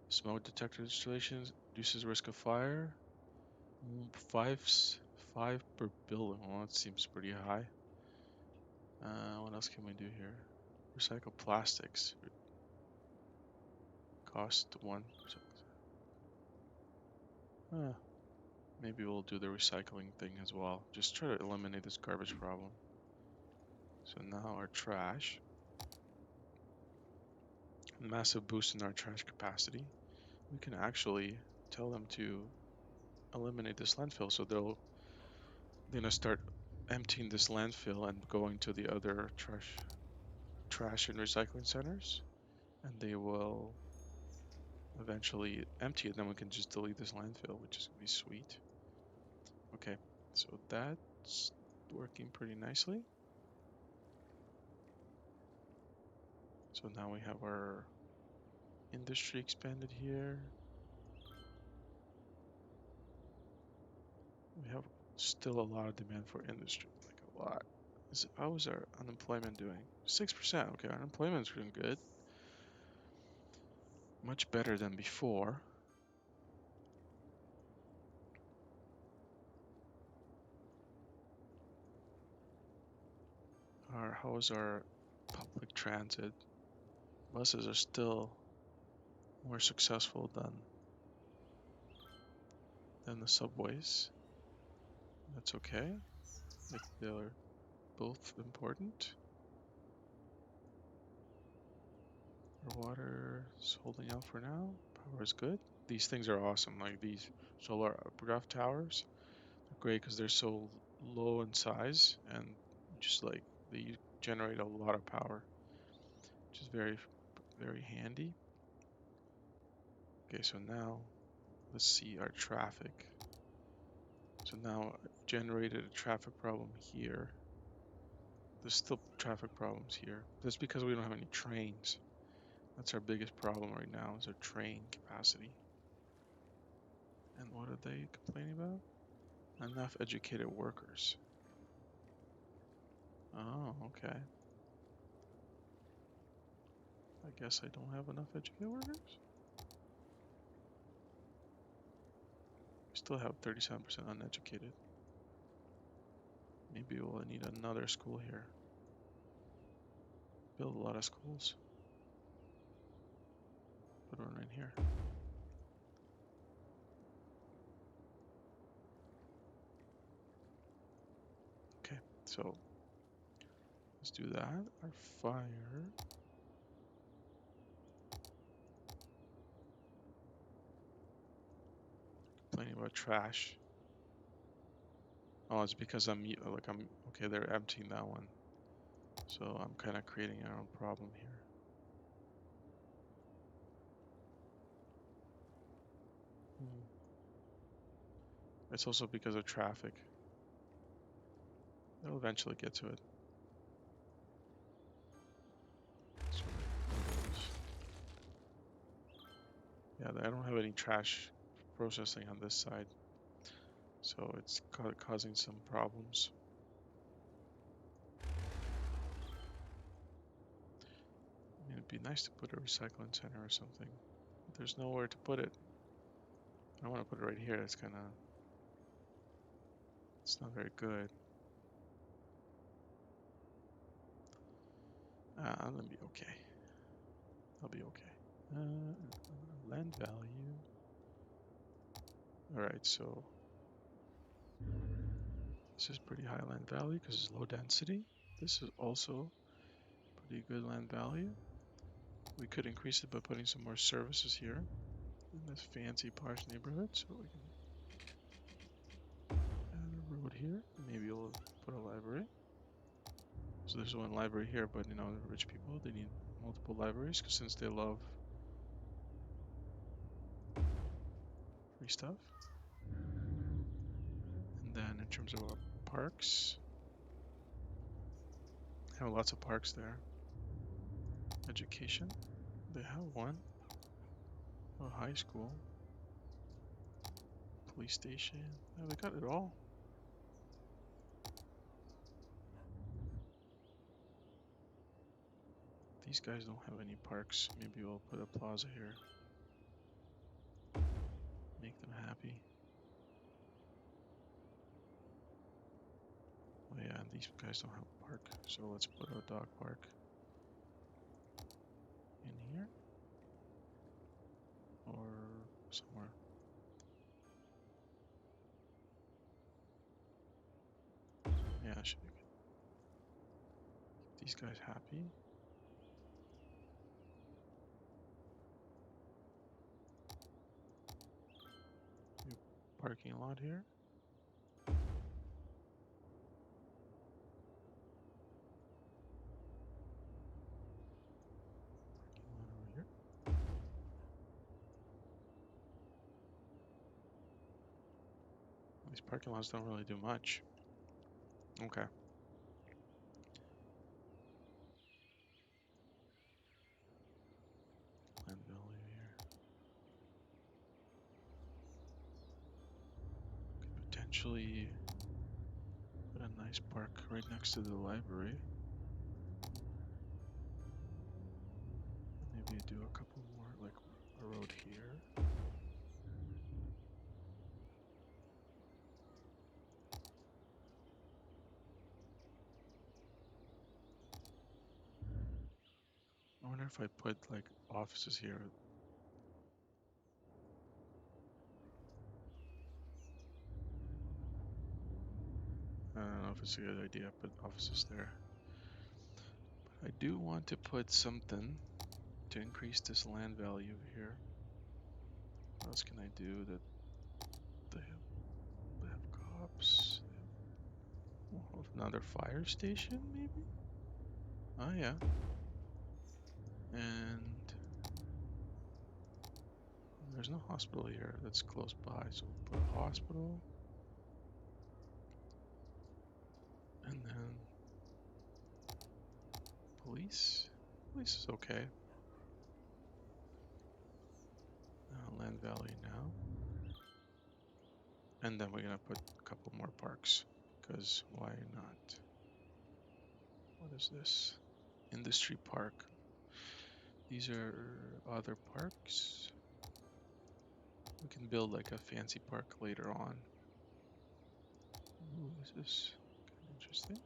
Smoke detector installations reduces risk of fire. Five per building. Well, that seems pretty high. What else can we do here? Recycle plastics. Cost 1. Maybe we'll do the recycling thing as well. Just try to eliminate this garbage problem. So now our trash. Massive boost in our trash capacity. We can actually tell them to eliminate this landfill. So they're gonna start emptying this landfill and going to the other trash and recycling centers. And they will eventually empty it. Then we can just delete this landfill, which is gonna be sweet. Okay, so that's working pretty nicely. So now we have our industry expanded here. We have still a lot of demand for industry, like a lot. How is our unemployment doing? 6%. Okay, our unemployment's doing good. Much better than before. How is our public transit? Buses are still more successful than the subways. That's okay. Like they're both important. Our water is holding out for now. Power is good. These things are awesome. Like these solar roof towers, they're great because they're so low in size and just like they generate a lot of power, which is very, very handy. Okay, so now let's see our traffic. So now I've generated a traffic problem here. There's still traffic problems here. That's because we don't have any trains. That's our biggest problem right now is our train capacity. And what are they complaining about? Enough educated workers. Oh, okay. I guess I don't have enough educated workers. We still have 37% uneducated. Maybe we'll need another school here. Build a lot of schools. Put one right here. Okay, so let's do that. Our fire. Complaining about trash. Oh, it's because I'm okay. They're emptying that one, so I'm kind of creating our own problem here. It's also because of traffic. They'll eventually get to it. Yeah, I don't have any trash processing on this side, so it's causing some problems. I mean, it'd be nice to put a recycling center or something, but there's nowhere to put it. I want to put it right here. It's not very good. Let me be okay. I'll be okay. Land value. All right, so this is pretty high land value because it's low density. This is also pretty good land value. We could increase it by putting some more services here in this fancy posh neighborhood. So we can add a road here. Maybe we'll put a library. So there's one library here, but the rich people, they need multiple libraries because since they love free stuff. And then in terms of our parks, have lots of parks there. Education, they have one. A high school, police station. Yeah, they got it all. These guys don't have any parks. Maybe we'll put a plaza here. Make them happy. Oh yeah, and these guys don't have a park, so let's put a dog park. That should be good. These guys happy. New parking lot here. Parking lot over here. These parking lots don't really do much. Okay. Land value here. Could potentially put a nice park right next to the library. Maybe do a couple more, like a road here. I wonder if I put like offices here. I don't know if it's a good idea, put offices there. But I do want to put something to increase this land value here. What else can I do that they have cops? We'll have another fire station, maybe? Oh yeah. And there's no hospital here that's close by, so we'll put a hospital. And then police. Police is okay. Land value now. And then we're gonna put a couple more parks, because why not? What is this? Industry park. These are other parks. We can build like a fancy park later on. Ooh, this is kind of interesting.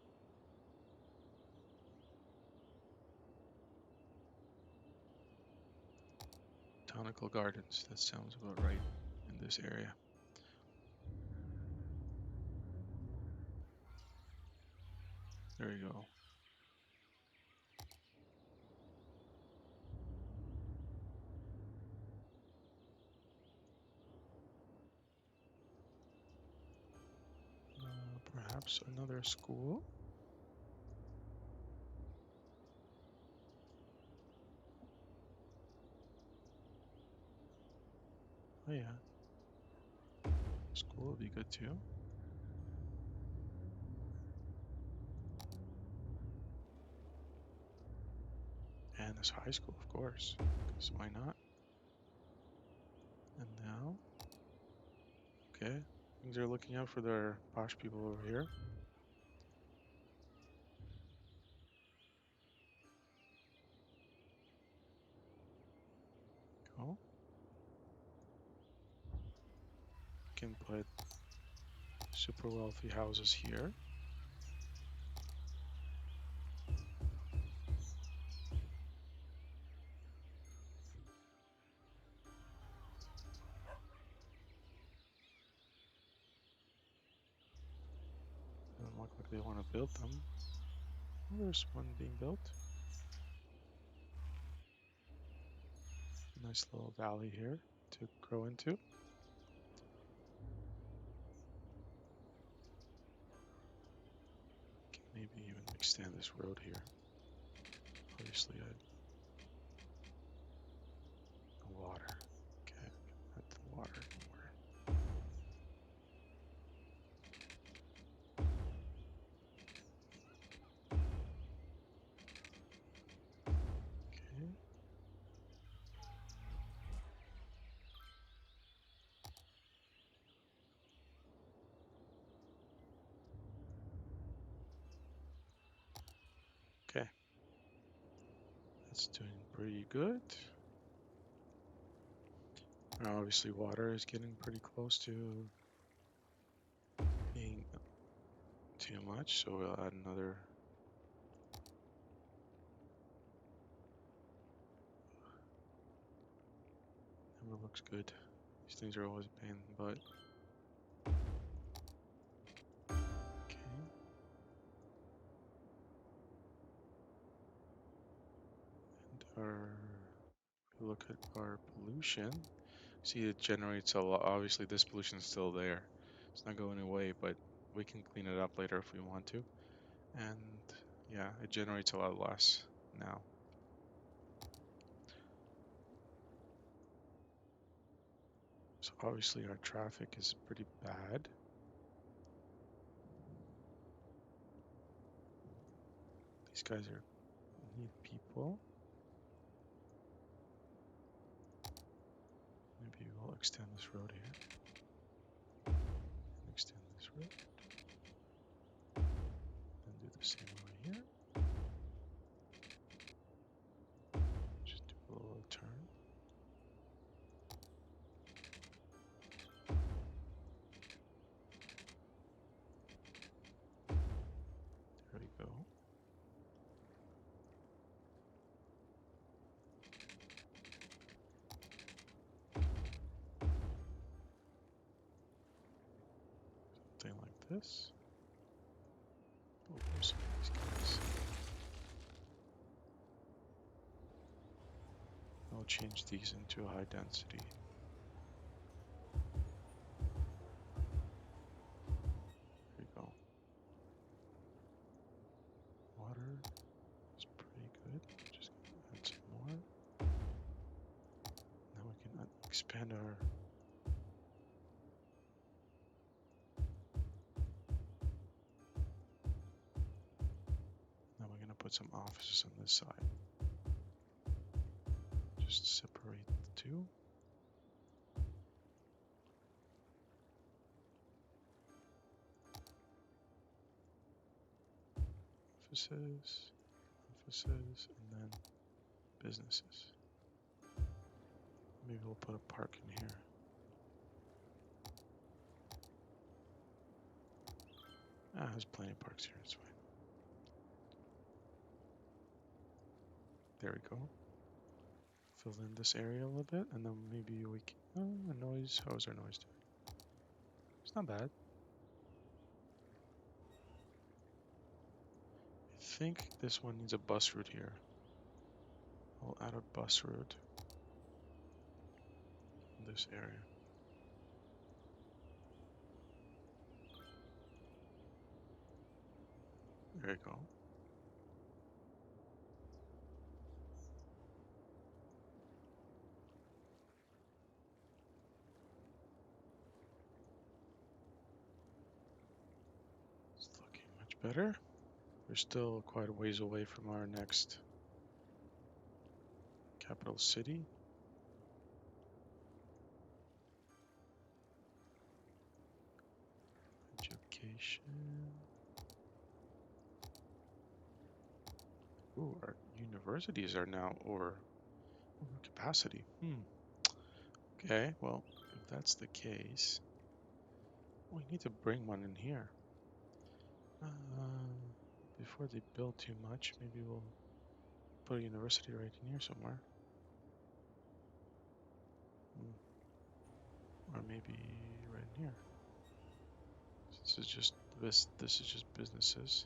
Botanical gardens, that sounds about right in this area. There you go. Perhaps another school. Oh yeah. School would be good too. And this high school, of course, because why not? And now, okay, things are looking out for their posh people over here. Go. Can put super wealthy houses here. Doesn't look like they want to build them. Oh, there's one being built. Nice little valley here to grow into. Can maybe even extend this road here. Obviously, the water. Okay, add the water more. Okay. Okay. That's doing pretty good. Now, obviously, water is getting pretty close to being too much, so we'll add another. Never looks good. These things are always a pain in the butt. Okay. at our pollution. See, it generates a lot. Obviously, this pollution is still there. It's not going away, but we can clean it up later if we want to. And yeah, it generates a lot less now. So obviously our traffic is pretty bad. These guys need people. Maybe we'll extend this road here. And extend this road. Then do the same over here. Just do a little turn. There we go. Something like this. Over some of these guys. I'll change these into high density. There we go. Water is pretty good. Just add some more. Now we can expand our. Now we're gonna put some offices on this side. Just separate the two. Offices, offices, and then businesses. Maybe we'll put a park in here. There's plenty of parks here, it's fine. There we go. Fill in this area a little bit, and then maybe we can. Oh, a noise. How's our noise doing? It's not bad. I think this one needs a bus route here. I'll add a bus route in this area. There you go. It's looking much better. We're still quite a ways away from our next capital city. Education. Ooh, our universities are now over capacity. Okay, well, if that's the case, we need to bring one in here. Before they build too much, maybe we'll put a university right in here somewhere. Or maybe right in here. This is just businesses.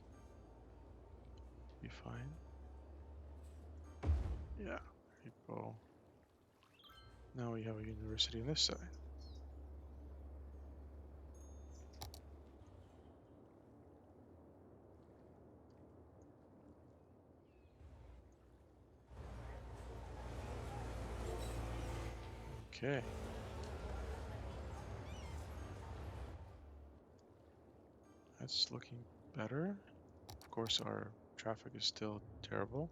Be fine. Yeah, there you go. Now we have a university on this side. Okay. That's looking better. Of course, our traffic is still terrible.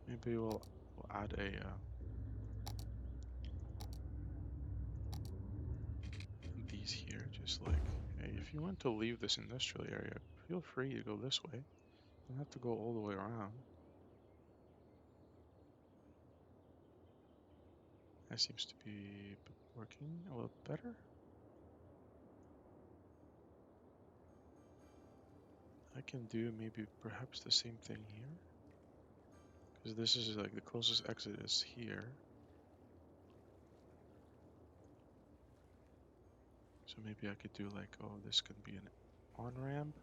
Maybe we'll add these here, just like, hey, if you want to leave this industrial area, feel free to go this way. You don't have to go all the way around. That seems to be working a little better. I can do maybe perhaps the same thing here. Because this is like the closest exit is here. So maybe I could do like, oh, this could be an on-ramp.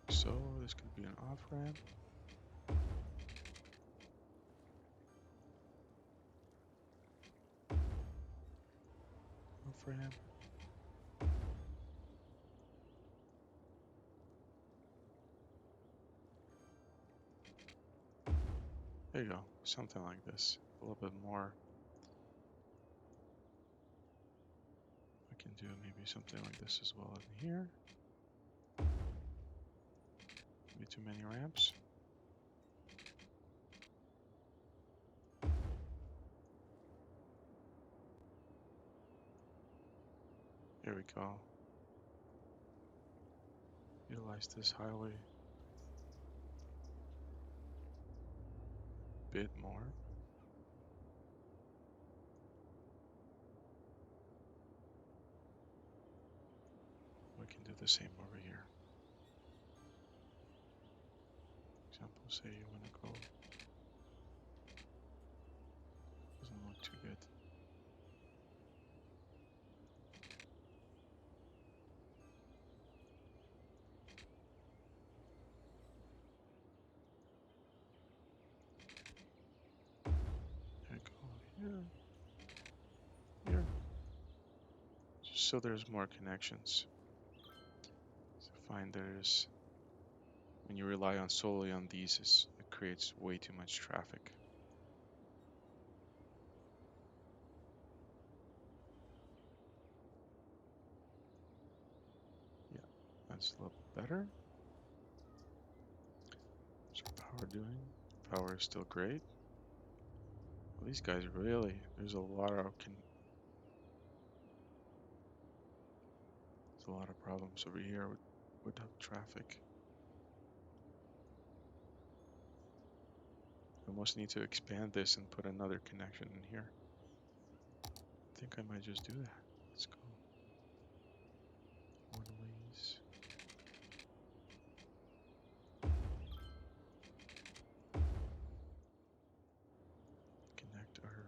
So this could be an off-ramp. Off-ramp. There you go, something like this. A little bit more. We can do maybe something like this as well in here. Maybe too many ramps. Here we go. Utilize this highway a bit more. We can do the same over here. Example, say you want to go. Doesn't look too good. There we go. Here. Just so there's more connections. So find there's when you rely on solely on these, it creates way too much traffic. Yeah, that's a little bit better. What's our power doing? Power is still great. Well, these guys really, there's a lot of problems over here with the traffic. We almost need to expand this and put another connection in here. I think I might just do that. Let's go. One ways. Connect our.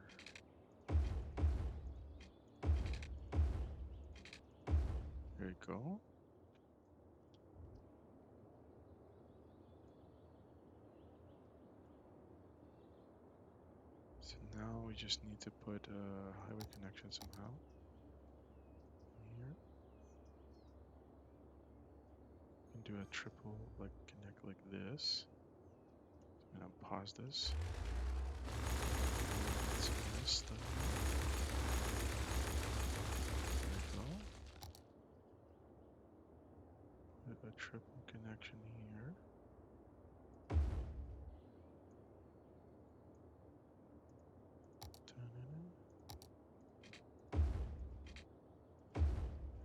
There you go. So now we just need to put a highway connection somehow. Here. And do a triple, like connect like this. So I'm gonna pause this. Let's get this stuff. There we go. Put a triple connection here.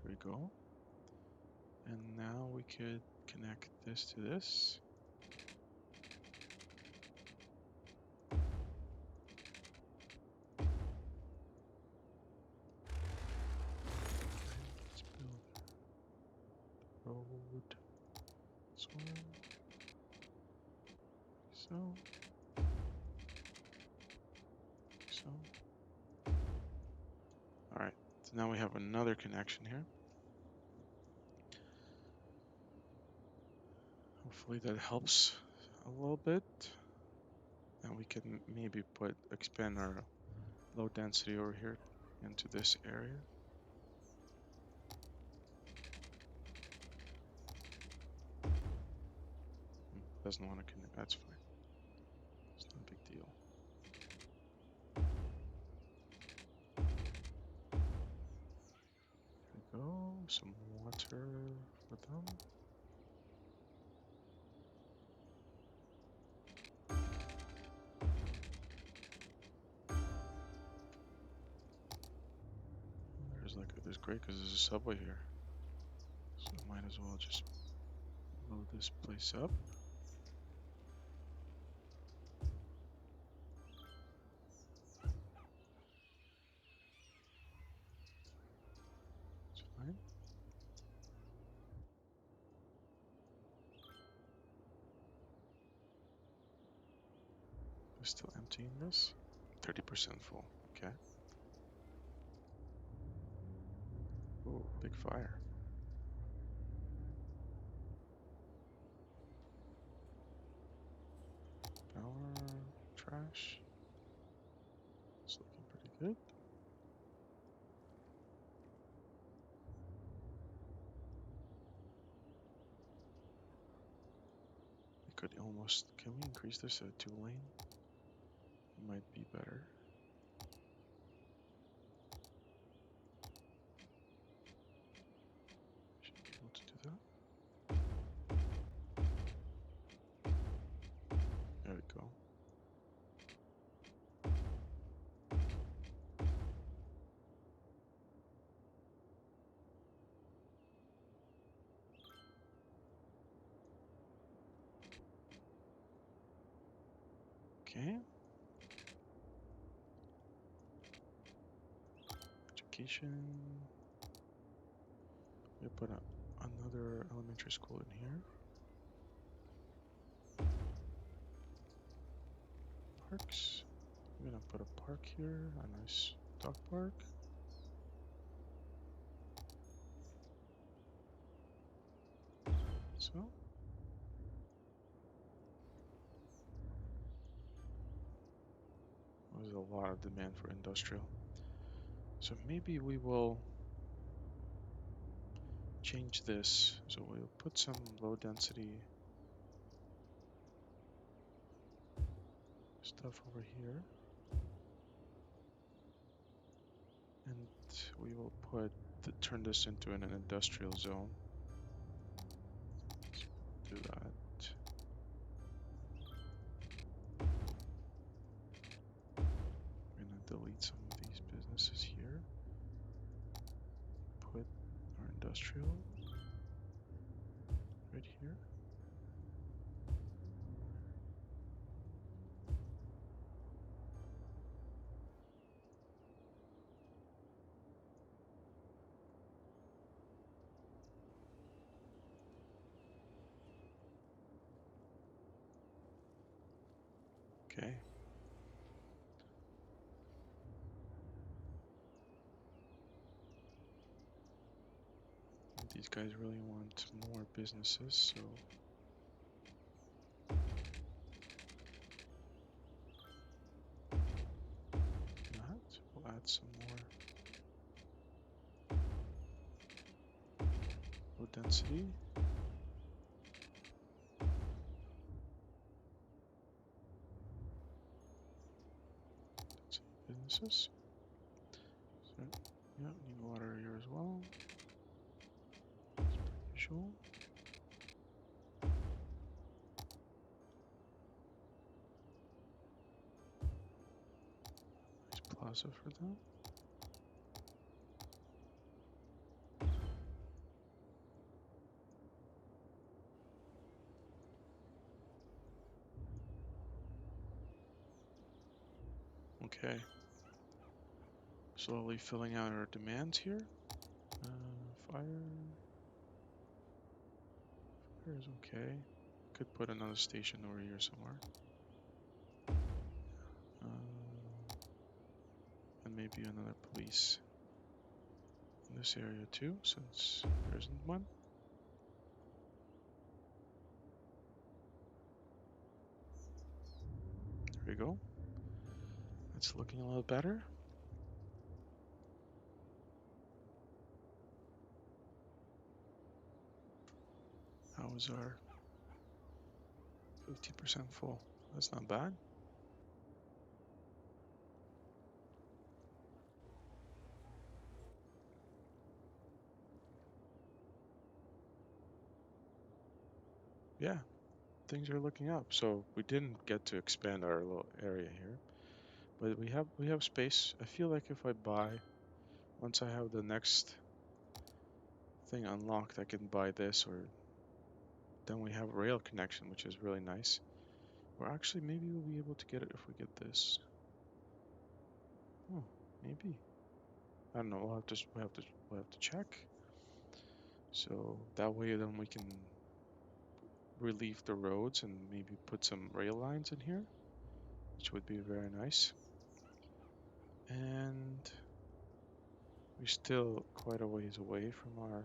There we go. And now we could connect this to this. Let's build the road. This one. So. So. Alright, so now we have another connection here. Hopefully that helps a little bit. And we can maybe expand our low density over here into this area. Doesn't want to connect, that's fine. It's not a big deal. There we go, some water for them. There's great because there's a subway here. So I might as well just load this place up. It's fine. We're still emptying this. 30% full, okay. Oh, big fire. crash. It's looking pretty good. We could almost, can we increase this to a 2-lane? Might be better. Should be able to do that. There we go. Okay. Education. We put another elementary school in here. Parks. We're gonna put a park here, a nice dog park. So. There's a lot of demand for industrial. So maybe we will change this. So we'll put some low density stuff over here. And we will turn this into an industrial zone. So we'll do that. We're gonna delete some of these businesses here. Put our industrial right here. Okay. These guys really want more businesses, so we'll add some more low density. Businesses. So, yeah, need water here as well. Usual. Nice plaza for them. Okay. Slowly filling out our demands here. Fire. Fire is okay. Could put another station over here somewhere. And maybe another police in this area too, since there isn't one. There we go. It's looking a little better. How is our 50% full? That's not bad. Yeah, things are looking up. So we didn't get to expand our little area here, but we have space. I feel like if I buy, once I have the next thing unlocked, I can buy this, or then we have rail connection, which is really nice. Or actually, maybe we'll be able to get it if we get this. Oh, maybe. I don't know. We'll have to check. So that way, then we can relieve the roads and maybe put some rail lines in here, which would be very nice. And we're still quite a ways away from our,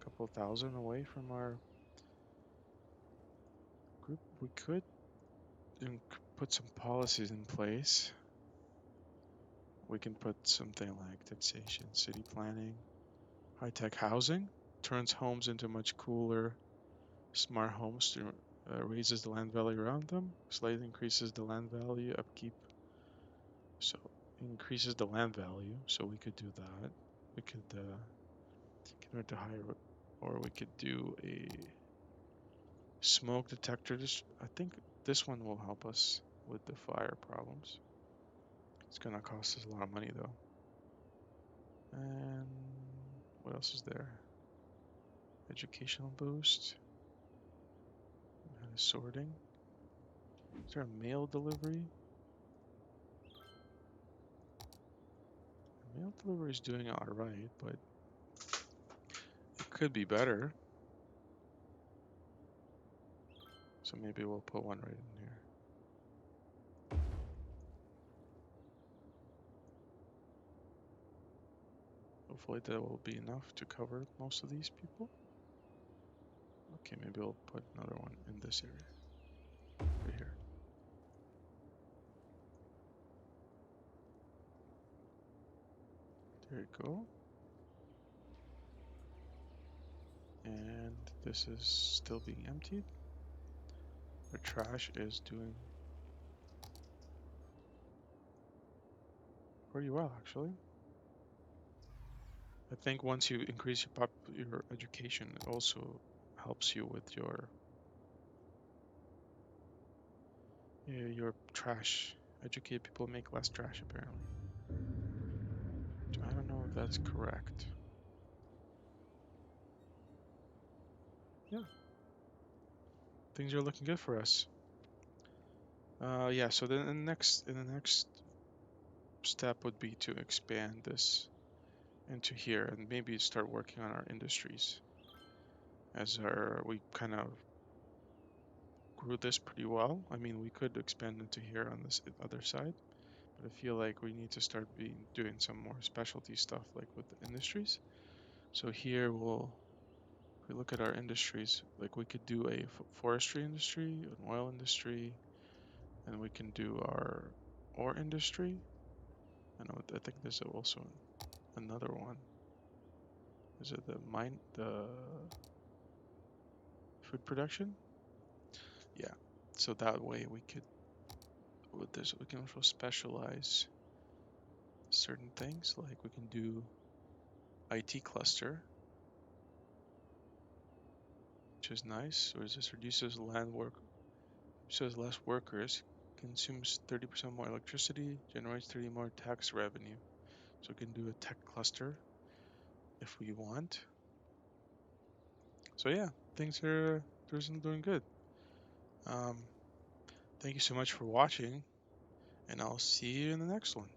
couple thousand away from our group. We could put some policies in place. We can put something like taxation, city planning, high-tech housing, turns homes into much cooler, smart homes to raises the land value around them, slightly increases the land value, upkeep. So increases the land value. So we could do that. We could convert to higher, or we could do a smoke detector. I think this one will help us with the fire problems. It's gonna cost us a lot of money though. And what else is there? Educational boost. Sorting. Is there a mail delivery? Mail delivery is doing alright, but it could be better. So maybe we'll put one right in here. Hopefully that will be enough to cover most of these people. Okay, maybe we'll put another one in this area. Right here. There you go. And this is still being emptied. The trash is doing pretty well, actually. I think once you increase your education, it also helps you with your trash. Educate people, make less trash, apparently. I don't know if that's correct. Yeah, things are looking good for us. Yeah. So then the next step would be to expand this into here and maybe start working on our industries. We kind of grew this pretty well. I mean, we could expand into here on this other side, but I feel like we need to start doing some more specialty stuff like with the industries. So here if we look at our industries, like we could do a forestry industry, an oil industry, and we can do our ore industry. I think there's also another one. Is it the food production? Yeah. So that way with this, we can also specialize certain things. Like we can do IT cluster, which is nice. Or this reduces land work, says less workers, consumes 30% more electricity, generates 30 more tax revenue. So we can do a tech cluster if we want. So yeah, things are doing good. Um, Thank you so much for watching, and I'll see you in the next one.